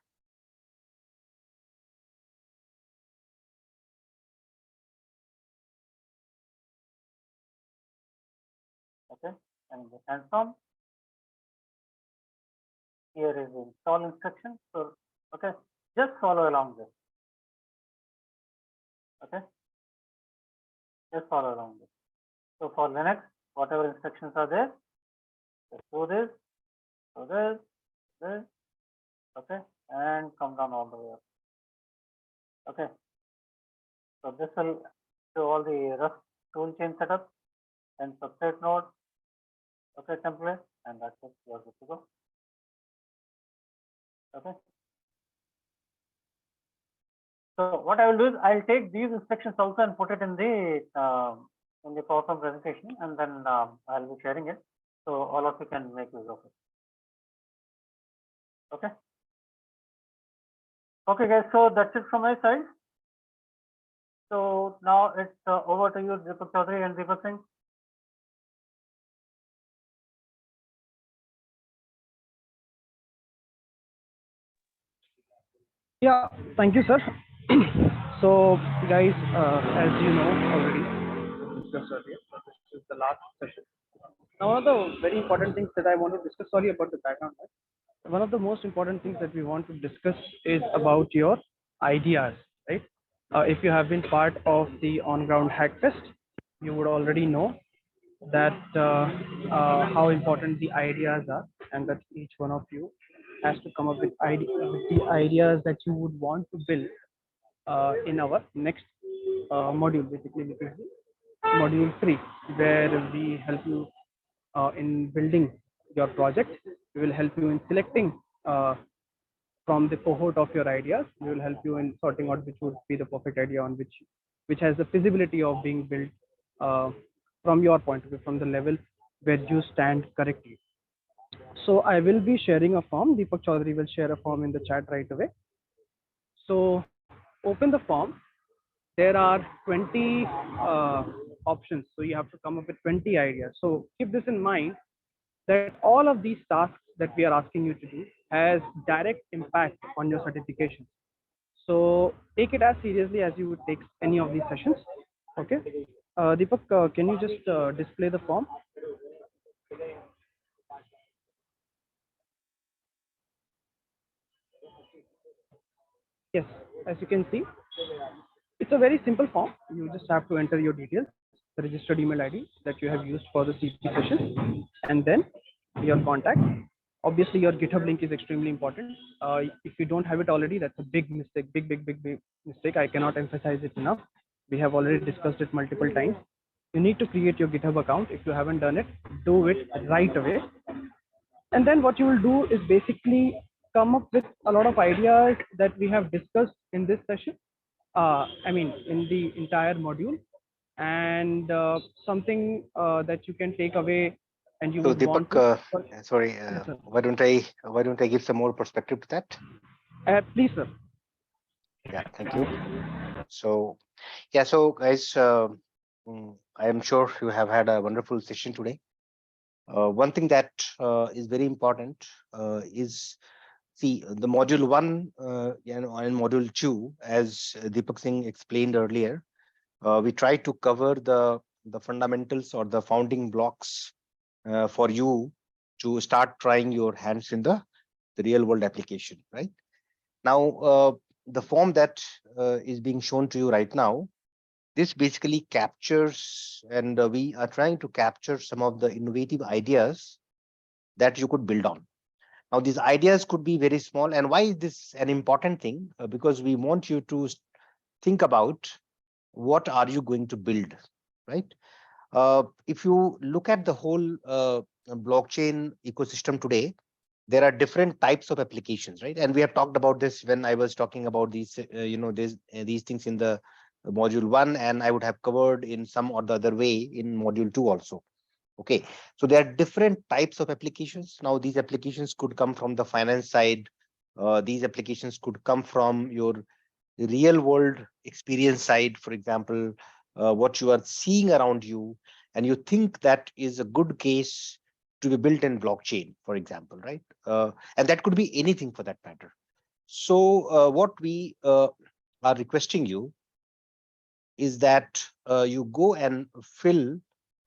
Okay, and the transform. Here is the install instruction. So, okay, just follow along this. Okay, just follow along this. So for Linux, whatever instructions are there, just do this, this, okay, and come down all the way up. Okay, so this will show all the Rust toolchain setup and substrate node, okay, template, and that's it. You are good to go. Okay. So what I will do is I'll take these instructions also and put it in the PowerPoint presentation, and then I'll be sharing it, so all of you can make use of it. Okay. Okay, guys. So that's it from my side. So now it's over to you, Deepak Chaudhary and Deepak Singh. Yeah, thank you, sir. So, guys, as you know already, discussed earlier, this is the last session Now, one of the very important things that I want to discuss, sorry about the background noise. One of the most important things that we want to discuss is about your ideas, right? If you have been part of the on-ground hack fest, you would already know that how important the ideas are, and that each one of you has to come up with the ideas that you would want to build in our next module, basically, which is module 3, where we help you in building your project. We will help you in selecting from the cohort of your ideas. We will help you in sorting out which would be the perfect idea on which has the feasibility of being built from your point of view, from the level where you stand correctly. So I will be sharing a form. Deepak Chaudhary will share a form in the chat right away. So open the form. There are 20 options. So you have to come up with 20 ideas. So keep this in mind that all of these tasks that we are asking you to do has direct impact on your certification. So take it as seriously as you would take any of these sessions. Okay. Deepak, can you just display the form? Yes, as you can see, it's a very simple form. You just have to enter your details, the registered email ID that you have used for the CEP session, and then your contact. Obviously, your GitHub link is extremely important. If you don't have it already, that's a big mistake, big mistake. I cannot emphasize it enough. We have already discussed it multiple times. You need to create your GitHub account. If you haven't done it, do it right away. And then what you will do is basically come up with a lot of ideas that we have discussed in this session. I mean, in the entire module, and something that you can take away and you So would Deepak, want to. sorry, Yes, sir. why don't I give some more perspective to that? Please, sir. Yeah, thank you. So yeah, so guys, I am sure you have had a wonderful session today. One thing that is very important is, see, the module 1 and module 2, as Deepak Singh explained earlier, we try to cover the fundamentals or the founding blocks for you to start trying your hands in the real world application. Right now, the form that is being shown to you right now, this basically captures, and we are trying to capture some of the innovative ideas that you could build on. Now, these ideas could be very small. And why is this an important thing? Because we want you to think about what are you going to build, right? If you look at the whole blockchain ecosystem today, there are different types of applications, right? And we have talked about this when I was talking about these, these things in the module 1, and I would have covered in some or the other way in module 2 also. Okay, so there are different types of applications. Now, these applications could come from the finance side. These applications could come from your real world experience side. For example, what you are seeing around you, and you think that is a good case to be built in blockchain, for example, right? And that could be anything for that matter. So what we are requesting you is that you go and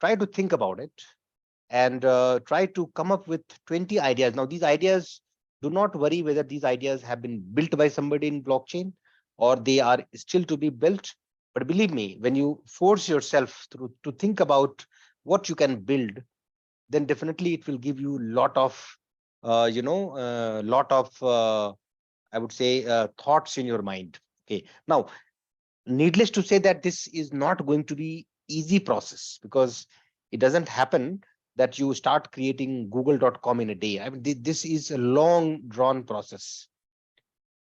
try to think about it, and try to come up with 20 ideas. Now, these ideas, do not worry whether these ideas have been built by somebody in blockchain or they are still to be built. But believe me, when you force yourself to think about what you can build, then definitely it will give you a lot of, I would say, thoughts in your mind. Okay. Now, needless to say that this is not going to be easy process, because it doesn't happen that you start creating google.com in a day. I mean, this is a long drawn process.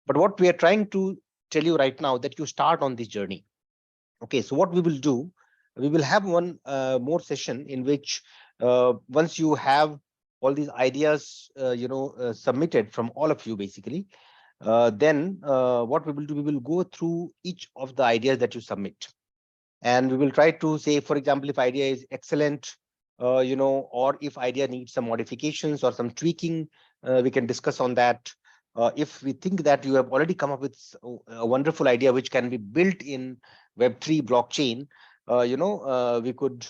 But what we are trying to tell you right now, that you start on this journey. Okay, so what we will do, we will have one more session in which once you have all these ideas submitted from all of you, basically, then what we will do, we will go through each of the ideas that you submit, and we will try to say, for example, if idea is excellent, or if idea needs some modifications or some tweaking, we can discuss on that. If we think that you have already come up with a wonderful idea which can be built in Web3 blockchain, we could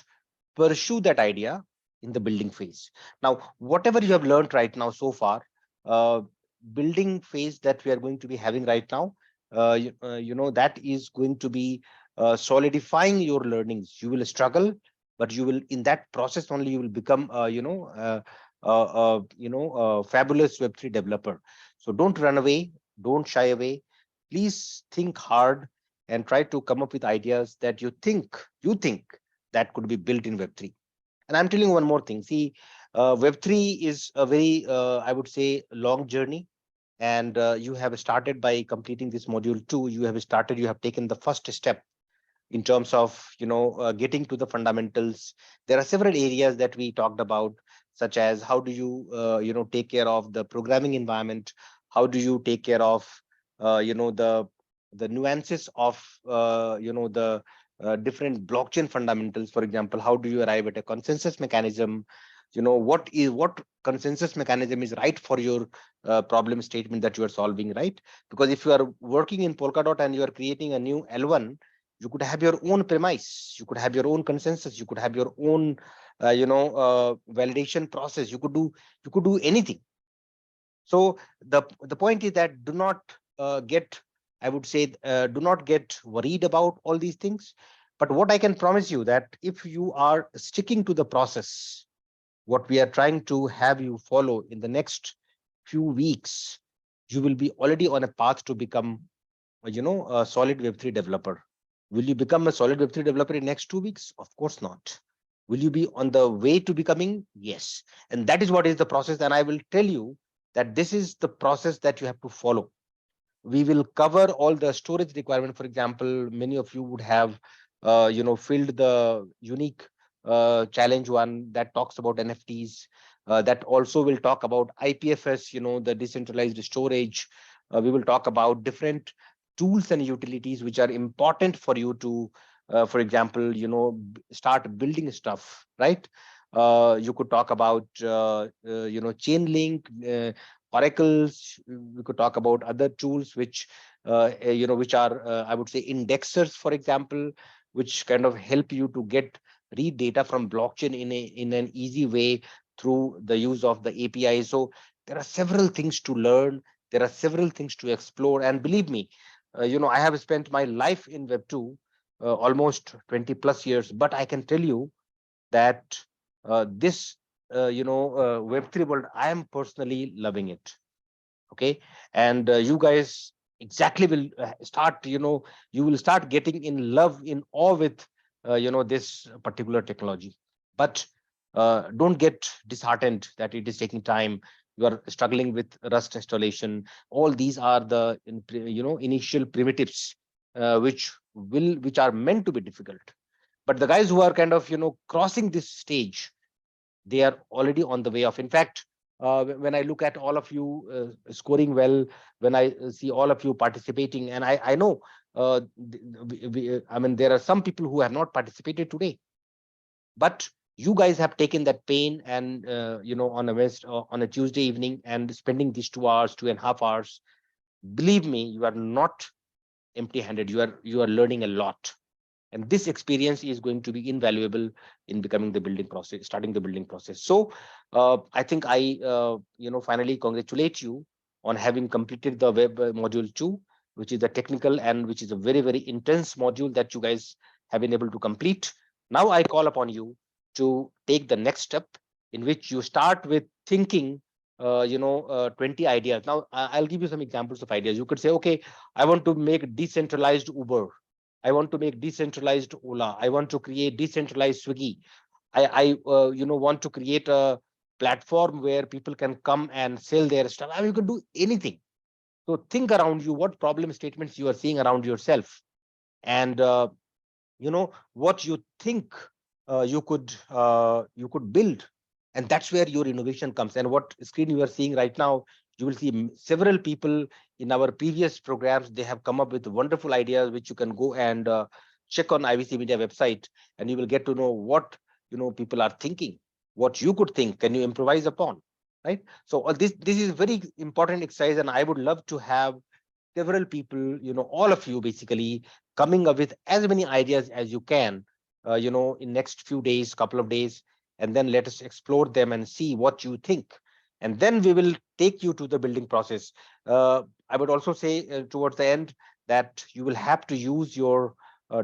pursue that idea in the building phase. Now, whatever you have learned right now so far, building phase that we are going to be having right now, that is going to be solidifying your learnings. You will struggle, but you will, in that process only, you will become, fabulous Web3 developer. So don't run away, don't shy away. Please think hard and try to come up with ideas that you think that could be built in Web3. And I'm telling you one more thing. See, Web3 is a very, I would say, long journey. And you have started by completing this module 2. You have taken the first step in terms of, getting to the fundamentals. There are several areas that we talked about, such as how do you, take care of the programming environment? How do you take care of, the nuances of, the different blockchain fundamentals? For example, how do you arrive at a consensus mechanism? What consensus mechanism is right for your problem statement that you are solving, right? Because if you are working in Polkadot and you are creating a new L1, you could have your own premise, you could have your own consensus, you could have your own validation process. You could do anything. So the point is that do not get, I would say, do not get worried about all these things. But what I can promise you, that if you are sticking to the process, what we are trying to have you follow in the next few weeks, you will be already on a path to become, a solid Web3 developer. Will you become a solid Web3 developer in next 2 weeks? Of course not. Will you be on the way to becoming? Yes. And that is what is the process. And I will tell you that this is the process that you have to follow. We will cover all the storage requirement. For example, many of you would have, filled the unique challenge one that talks about NFTs. That also will talk about IPFS, the decentralized storage. We will talk about different tools and utilities which are important for you to, for example, start building stuff, right? You could talk about, Chainlink, oracles. We could talk about other tools which, which are, I would say, indexers, for example, which kind of help you to read data from blockchain in an easy way through the use of the API. So there are several things to learn. There are several things to explore. And believe me, I have spent my life in Web2, almost 20 plus years, but I can tell you that this, Web3 world, I am personally loving it. Okay. And you guys exactly will start, you will start getting in love, in awe with, this particular technology. But don't get disheartened that it is taking time. You are struggling with Rust installation. All these are the, initial primitives, which are meant to be difficult. But the guys who are kind of, crossing this stage, they are already on the way of. In fact, when I look at all of you scoring well, when I see all of you participating, and I know, I mean, there are some people who have not participated today, but you guys have taken that pain and, on a Tuesday evening and spending these 2 hours, 2.5 hours. Believe me, you are not empty handed. You are learning a lot. And this experience is going to be invaluable in becoming the building process, starting the building process. So I think I, finally congratulate you on having completed the web module 2, which is the technical and which is a very, very intense module that you guys have been able to complete. Now I call upon you to take the next step, in which you start with thinking, 20 ideas. Now I'll give you some examples of ideas. You could say, okay, I want to make decentralized Uber. I want to make decentralized Ola. I want to create decentralized Swiggy. I want to create a platform where people can come and sell their stuff. I mean, you can do anything. So think around you, what problem statements you are seeing around yourself, and what you think you could build, and that's where your innovation comes. And what screen you are seeing right now, you will see several people in our previous programs. They have come up with wonderful ideas, which you can go and check on IBC Media website, and you will get to know what people are thinking, what you could think, can you improvise upon, right? So this is very important exercise, and I would love to have several people, all of you basically coming up with as many ideas as you can, in next few days, couple of days, and then let us explore them and see what you think. And then we will take you to the building process. I would also say towards the end that you will have to use your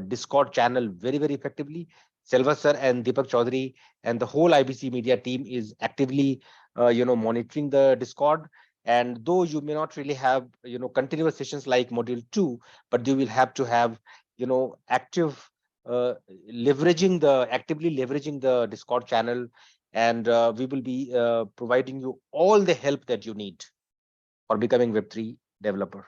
Discord channel very, very effectively. Selva sir and Deepak Chaudhary and the whole IBC media team is actively, monitoring the Discord. And though you may not really have, continuous sessions like module 2, but you will have to have, active actively leveraging the Discord channel, and we will be providing you all the help that you need for becoming Web3 developer.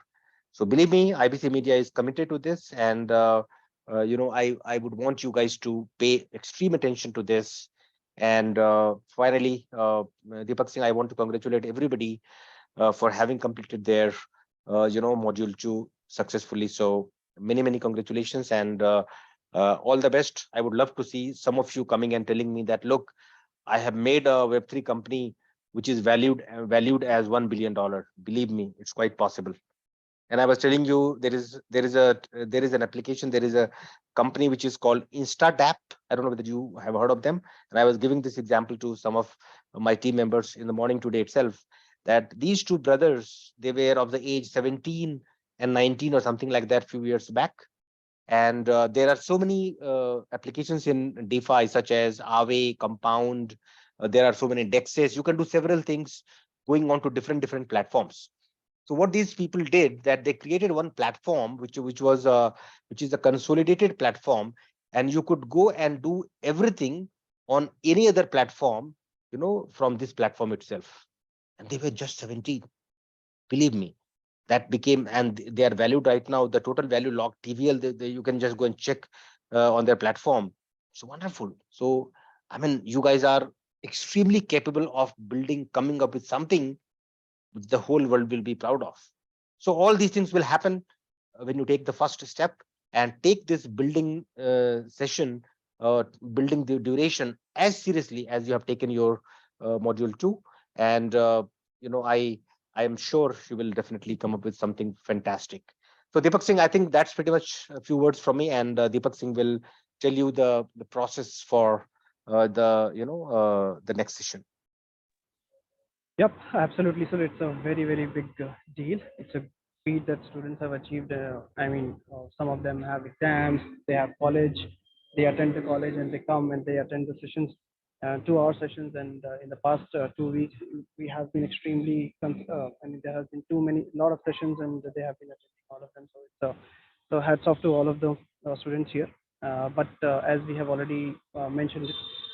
So believe me, IBC Media is committed to this, and I would want you guys to pay extreme attention to this. And finally, Deepak Singh, I want to congratulate everybody for having completed their module 2 successfully. So many congratulations, and all the best. I would love to see some of you coming and telling me that, look, I have made a Web3 company which is valued as $1 billion. Believe me, it's quite possible. And I was telling you, there is an application, there is a company which is called InstaDApp. I don't know whether you have heard of them. And I was giving this example to some of my team members in the morning today itself, that these two brothers, they were of the age 17 and 19 or something like that few years back. And there are so many applications in DeFi, such as Aave, Compound. There are so many dexes. You can do several things going on to different platforms. So what these people did, that they created one platform which is a consolidated platform, and you could go and do everything on any other platform, from this platform itself. And they were just 17. Believe me, that became, and they are valued right now, the total value locked TVL, you can just go and check on their platform. It's wonderful. So, I mean, you guys are extremely capable of coming up with something which the whole world will be proud of. So all these things will happen when you take the first step and take this building session, building the duration as seriously as you have taken your module 2. And, I am sure you will definitely come up with something fantastic. So Deepak Singh, I think that's pretty much a few words from me, and Deepak Singh will tell you the process for the next session. Yep, absolutely. So it's a very big deal. It's a feat that students have achieved. Some of them have exams, they have college, they attend the college, and they come and they attend the sessions, 2-hour sessions. And in the past 2 weeks, we have been extremely. There has been a lot of sessions, and they have been attending all of them. So so hats off to all of the students here. But as we have already mentioned,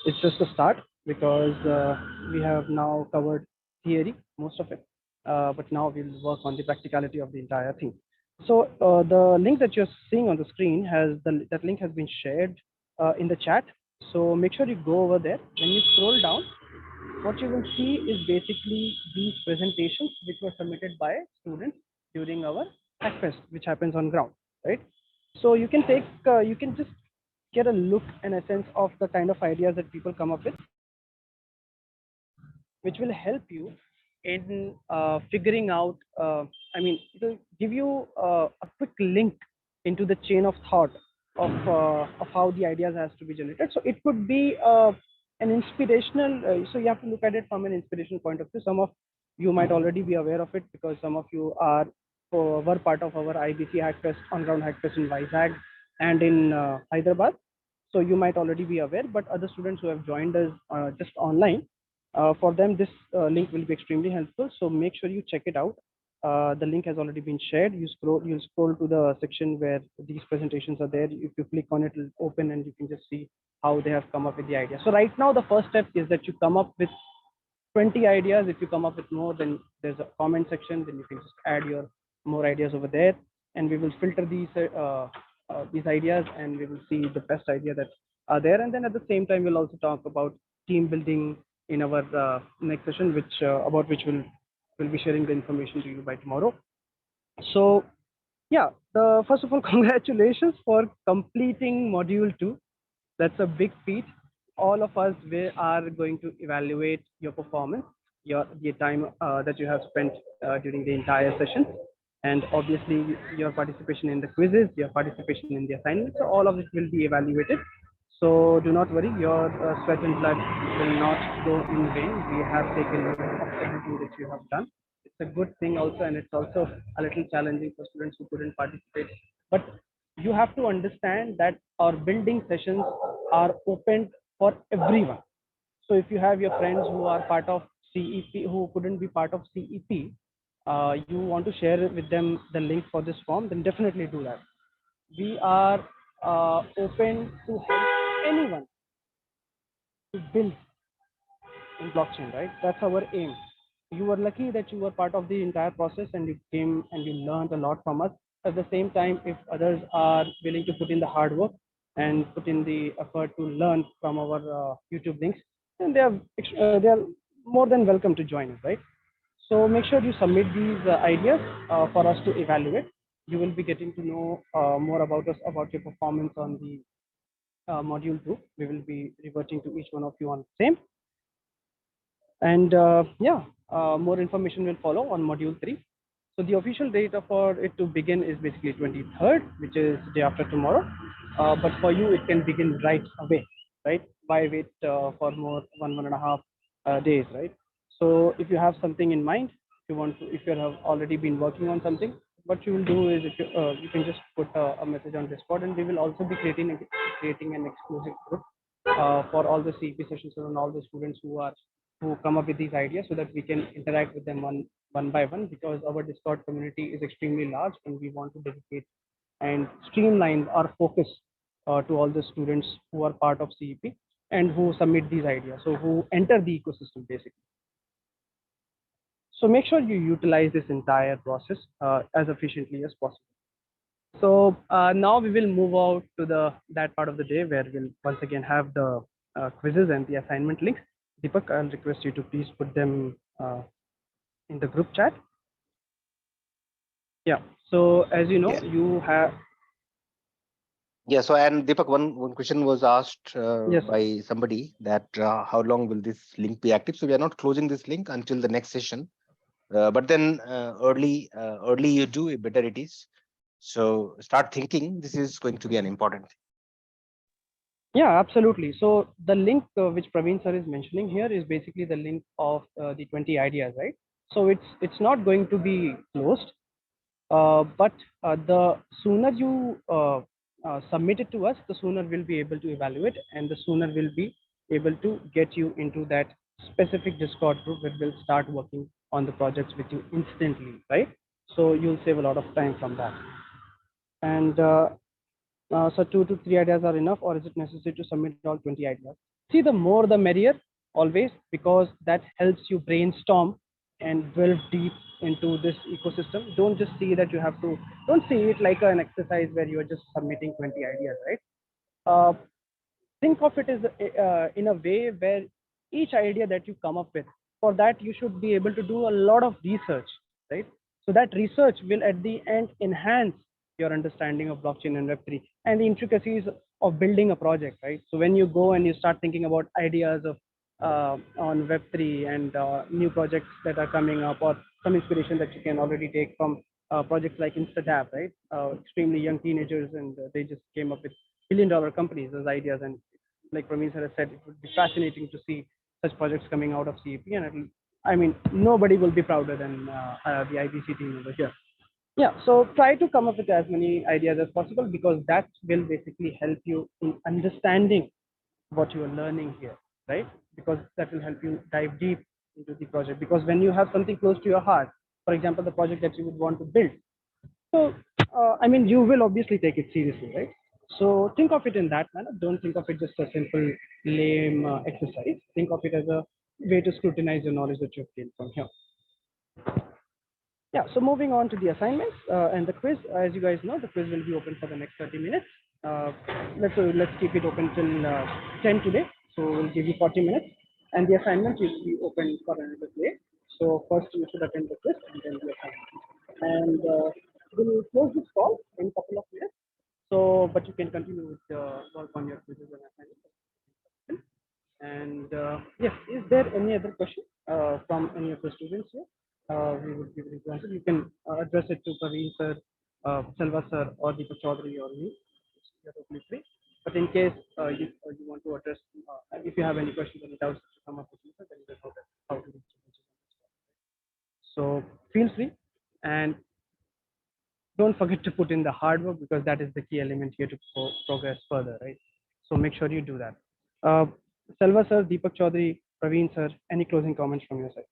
it's just a start, because we have now covered theory, most of it, but now we'll work on the practicality of the entire thing. So the link that you're seeing on the screen that link has been shared in the chat. So make sure you go over there. When you scroll down, what you will see is basically these presentations which were submitted by students during our Hackfest, which happens on ground, right? So you can just get a look and a sense of the kind of ideas that people come up with, which will help you in figuring out, it will give you a quick link into the chain of thought of how the ideas has to be generated. So it could be an inspirational, so you have to look at it from an inspirational point of view. Some of you might already be aware of it, because some of you were part of our IBC Hackfest, on-ground Hackfest in Vizag and in Hyderabad. So you might already be aware, but other students who have joined us just online, for them this link will be extremely helpful. So make sure you check it out. The link has already been shared. You'll scroll to the section where these presentations are there. If you click on it, it'll open and you can just see how they have come up with the idea. So right now, the first step is that you come up with 20 ideas. If you come up with more, then there's a comment section. Then you can just add your more ideas over there, and we will filter these ideas, and we will see the best idea that are there. And then at the same time, we'll also talk about team building in our next session, about which we'll be sharing the information to you by tomorrow. So yeah, first of all, congratulations for completing module 2. That's a big feat. All of us, we are going to evaluate your performance, the time that you have spent during the entire session, and obviously your participation in the quizzes, your participation in the assignments. So all of this will be evaluated. So do not worry, your sweat and blood will not go in vain. We have taken note of everything that you have done. It's a good thing also, and it's also a little challenging for students who couldn't participate. But you have to understand that our building sessions are open for everyone. So if you have your friends who are part of CEP, who couldn't be part of CEP, you want to share with them the link for this form, then definitely do that. We are open to help anyone to build in blockchain, right? That's our aim. You were lucky that you were part of the entire process and you came and you learned a lot from us. At the same time, if others are willing to put in the hard work and put in the effort to learn from our YouTube links, then they are more than welcome to join us, right? So make sure you submit these ideas for us to evaluate. You will be getting to know more about us, about your performance on the module 2. We will be reverting to each one of you on the same. And more information will follow on module 3. So the official date for it to begin is basically 23rd, which is day after tomorrow. But for you, it can begin right away, right? Why wait for more one and a half days, right? So if you have something in mind, if you have already been working on something, what you will do is if you can just put a message on Discord, and we will also be creating an exclusive group for all the CEP sessions and all the students who come up with these ideas, so that we can interact with them one by one, because our Discord community is extremely large and we want to dedicate and streamline our focus to all the students who are part of CEP and who submit these ideas, so who enter the ecosystem basically. So make sure you utilize this entire process as efficiently as possible. So now we will move out to that part of the day where we'll once again have the quizzes and the assignment links. Deepak, I'll request you to please put them in the group chat. Yeah. So as you know, you have. Yeah. So, and Deepak, one question was asked Yes. by somebody that how long will this link be active? So we are not closing this link until the next session. But then early you do, better it is. So start thinking. This is going to be an important thing. Yeah, absolutely. So the link which Praveen sir is mentioning here is basically the link of the 20 ideas, right? So it's not going to be closed, but the sooner you submit it to us, the sooner we'll be able to evaluate, and the sooner we'll be able to get you into that specific Discord group where we'll start working on the projects with you instantly, right? So you'll save a lot of time from that. And so 2 to 3 ideas are enough, or is it necessary to submit all 20 ideas? See, the more the merrier always, because that helps you brainstorm and delve deep into this ecosystem. Don't just see that you have to, don't see it like an exercise where you are just submitting 20 ideas, right? Think of it as in a way where each idea that you come up with, for that you should be able to do a lot of research, right? So that research will at the end enhance your understanding of blockchain and Web3 and the intricacies of building a project, right? So when you go and you start thinking about ideas of on Web3 and new projects that are coming up, or some inspiration that you can already take from projects like InstaDab, right? Extremely young teenagers, and they just came up with billion-dollar companies as ideas. And like Praveen sir has said, it would be fascinating to see such projects coming out of CEP, and I mean, nobody will be prouder than the IBC team over here. Yeah, so try to come up with as many ideas as possible, because that will basically help you in understanding what you are learning here, right? Because that will help you dive deep into the project. Because when you have something close to your heart, for example, the project that you would want to build, so I mean, you will obviously take it seriously, right? So think of it in that manner. Don't think of it just a simple lame exercise. Think of it as a way to scrutinize the knowledge that you've gained from here. Yeah, so moving on to the assignments and the quiz. As you guys know, the quiz will be open for the next 30 minutes. Let's keep it open till 10 today. So we'll give you 40 minutes. And the assignment will be open for another day. So first you should attend the quiz and then the assignment. And we'll close this call in a couple of minutes. So, but you can continue with work on your quizzes and assignments. And yes, is there any other question from any of the students here? We would give it to answer. You can address it to Praveen sir, Selva sir, or Deepak Chaudhary, or me. You're totally free. But in case you want to address, if you have any questions or any doubts to come up with, then you will know that how to reach you. So feel free, and don't forget to put in the hard work, because that is the key element here to progress further, right? So make sure you do that. Selva sir, Deepak Chaudhary, Praveen sir, any closing comments from your side?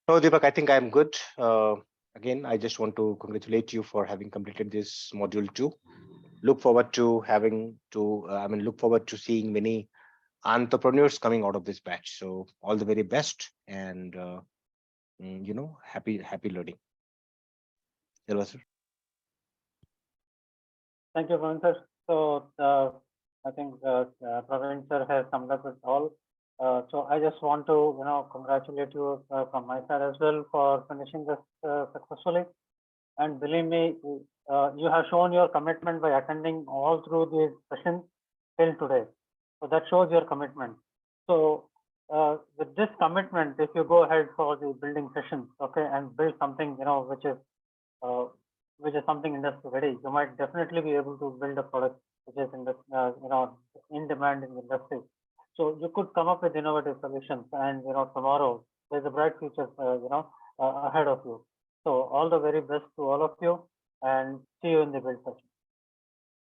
No, Deepak, I think I'm good. Again, I just want to congratulate you for having completed this module 2. Look forward to look forward to seeing many entrepreneurs coming out of this batch. So all the very best, and happy learning. Selva sir. Thank you, Praveen sir. So I think Praveen sir has summed up it all. So I just want to congratulate you from my side as well for finishing this successfully. And believe me, you have shown your commitment by attending all through these sessions till today. So that shows your commitment. So with this commitment, if you go ahead for the building sessions, okay, and build something which is something industry ready, you might definitely be able to build a product which is in demand in the industry. So you could come up with innovative solutions, and tomorrow there's a bright future ahead of you. So all the very best to all of you, and see you in the build session.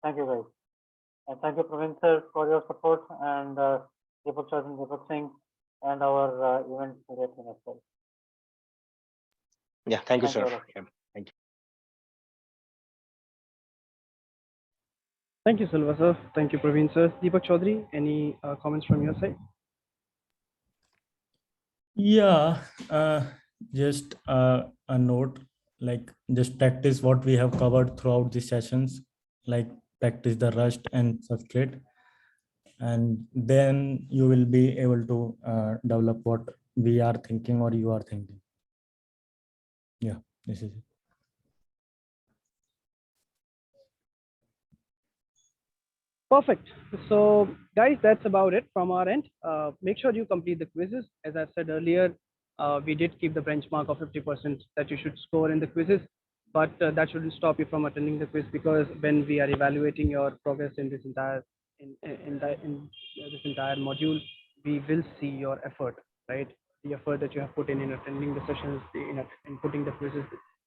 Thank you guys, and thank you Praveen sir for your support, and Deepak Chaudhary, Deepak Singh, and our event media team as well. Yeah, thank you, sir. all of you. Yeah, thank you. Thank you, Selva sir. Thank you, Praveen sir. Deepak Chaudhary, any comments from your side? Yeah, just a note, like just practice what we have covered throughout the sessions, like practice the Rust and substrate, and then you will be able to develop what we are thinking or you are thinking. Yeah, this is it. Perfect. So guys, that's about it from our end. Make sure you complete the quizzes. As I said earlier, we did keep the benchmark of 50% that you should score in the quizzes, but that shouldn't stop you from attending the quiz, because when we are evaluating your progress in this entire this entire module, we will see your effort, right? The effort that you have put in attending the sessions, in putting the quizzes,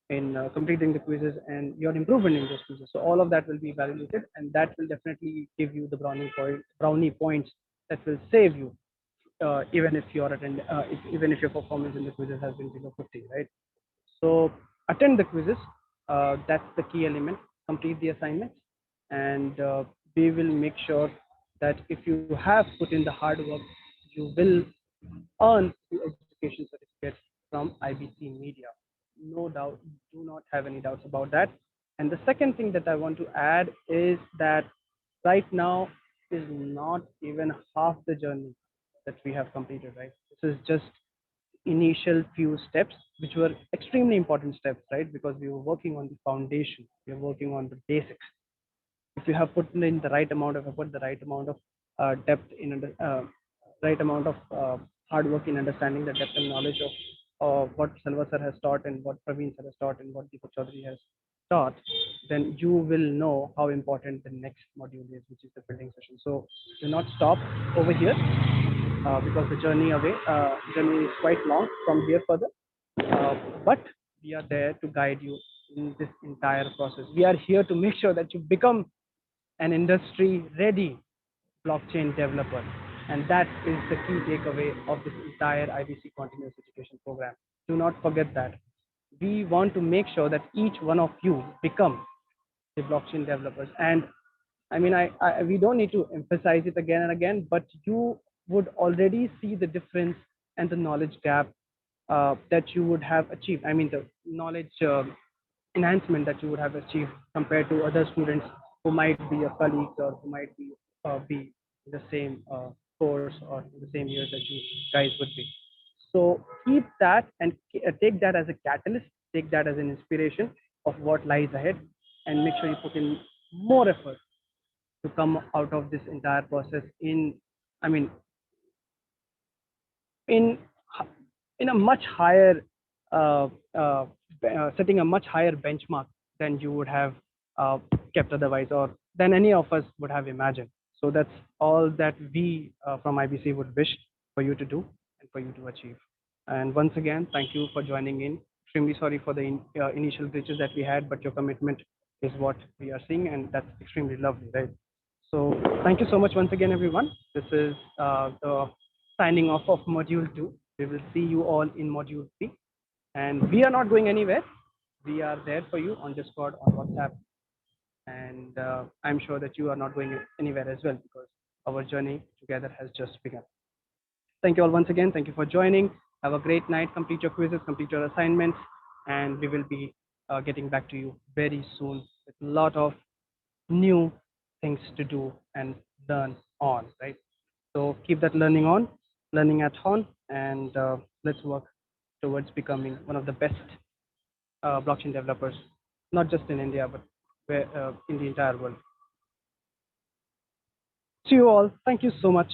in completing the quizzes, and your improvement in those quizzes. So all of that will be evaluated, and that will definitely give you the brownie points that will save you, even if even if your performance in the quizzes has been below 50, right? So attend the quizzes. That's the key element. Complete the assignments, and we will make sure that if you have put in the hard work, you will earn the education certificate from IBC Media. No doubt, do not have any doubts about that. And the second thing that I want to add is that right now is not even half the journey that we have completed, right? This is just initial few steps, which were extremely important steps, right? Because we were working on the foundation, we are working on the basics. If you have put in the right amount of effort, the right amount of depth right amount of hard work in understanding the depth and knowledge of what Selva sir has taught, and what Praveen sir has taught, and what Deepak Chaudhary has taught, then you will know how important the next module is, which is the building session. So do not stop over here, because the journey is quite long from here further. But we are there to guide you in this entire process. We are here to make sure that you become an industry-ready blockchain developer. And that is the key takeaway of this entire IBC Continuous Education Program. Do not forget that. We want to make sure that each one of you become the blockchain developers. And I mean, we don't need to emphasize it again and again, but you would already see the difference and the knowledge gap that you would have achieved. I mean, the knowledge enhancement that you would have achieved compared to other students who might be your colleagues, or who might be in the same course or in the same years that you guys would be. So keep that and take that as a catalyst, take that as an inspiration of what lies ahead, and make sure you put in more effort to come out of this entire process in a much higher setting a much higher benchmark than you would have kept otherwise, or than any of us would have imagined. So that's all that we from IBC would wish for you to do and for you to achieve. And once again, thank you for joining in. Extremely sorry for the initial glitches that we had, but your commitment is what we are seeing, and that's extremely lovely, right? So thank you so much once again, everyone. This is the signing off of Module 2. We will see you all in Module 3. And we are not going anywhere. We are there for you on Discord, on WhatsApp. And I'm sure that you are not going anywhere as well, because our journey together has just begun. Thank you all once again. Thank you for joining. Have a great night. Complete your quizzes, complete your assignments, and we will be getting back to you very soon with a lot of new things to do and learn on, right? So keep that learning on, learning at home, and let's work towards becoming one of the best blockchain developers, not just in India, but in the entire world. See you all. Thank you so much.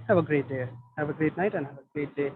Have a great day. Have a great night, and have a great day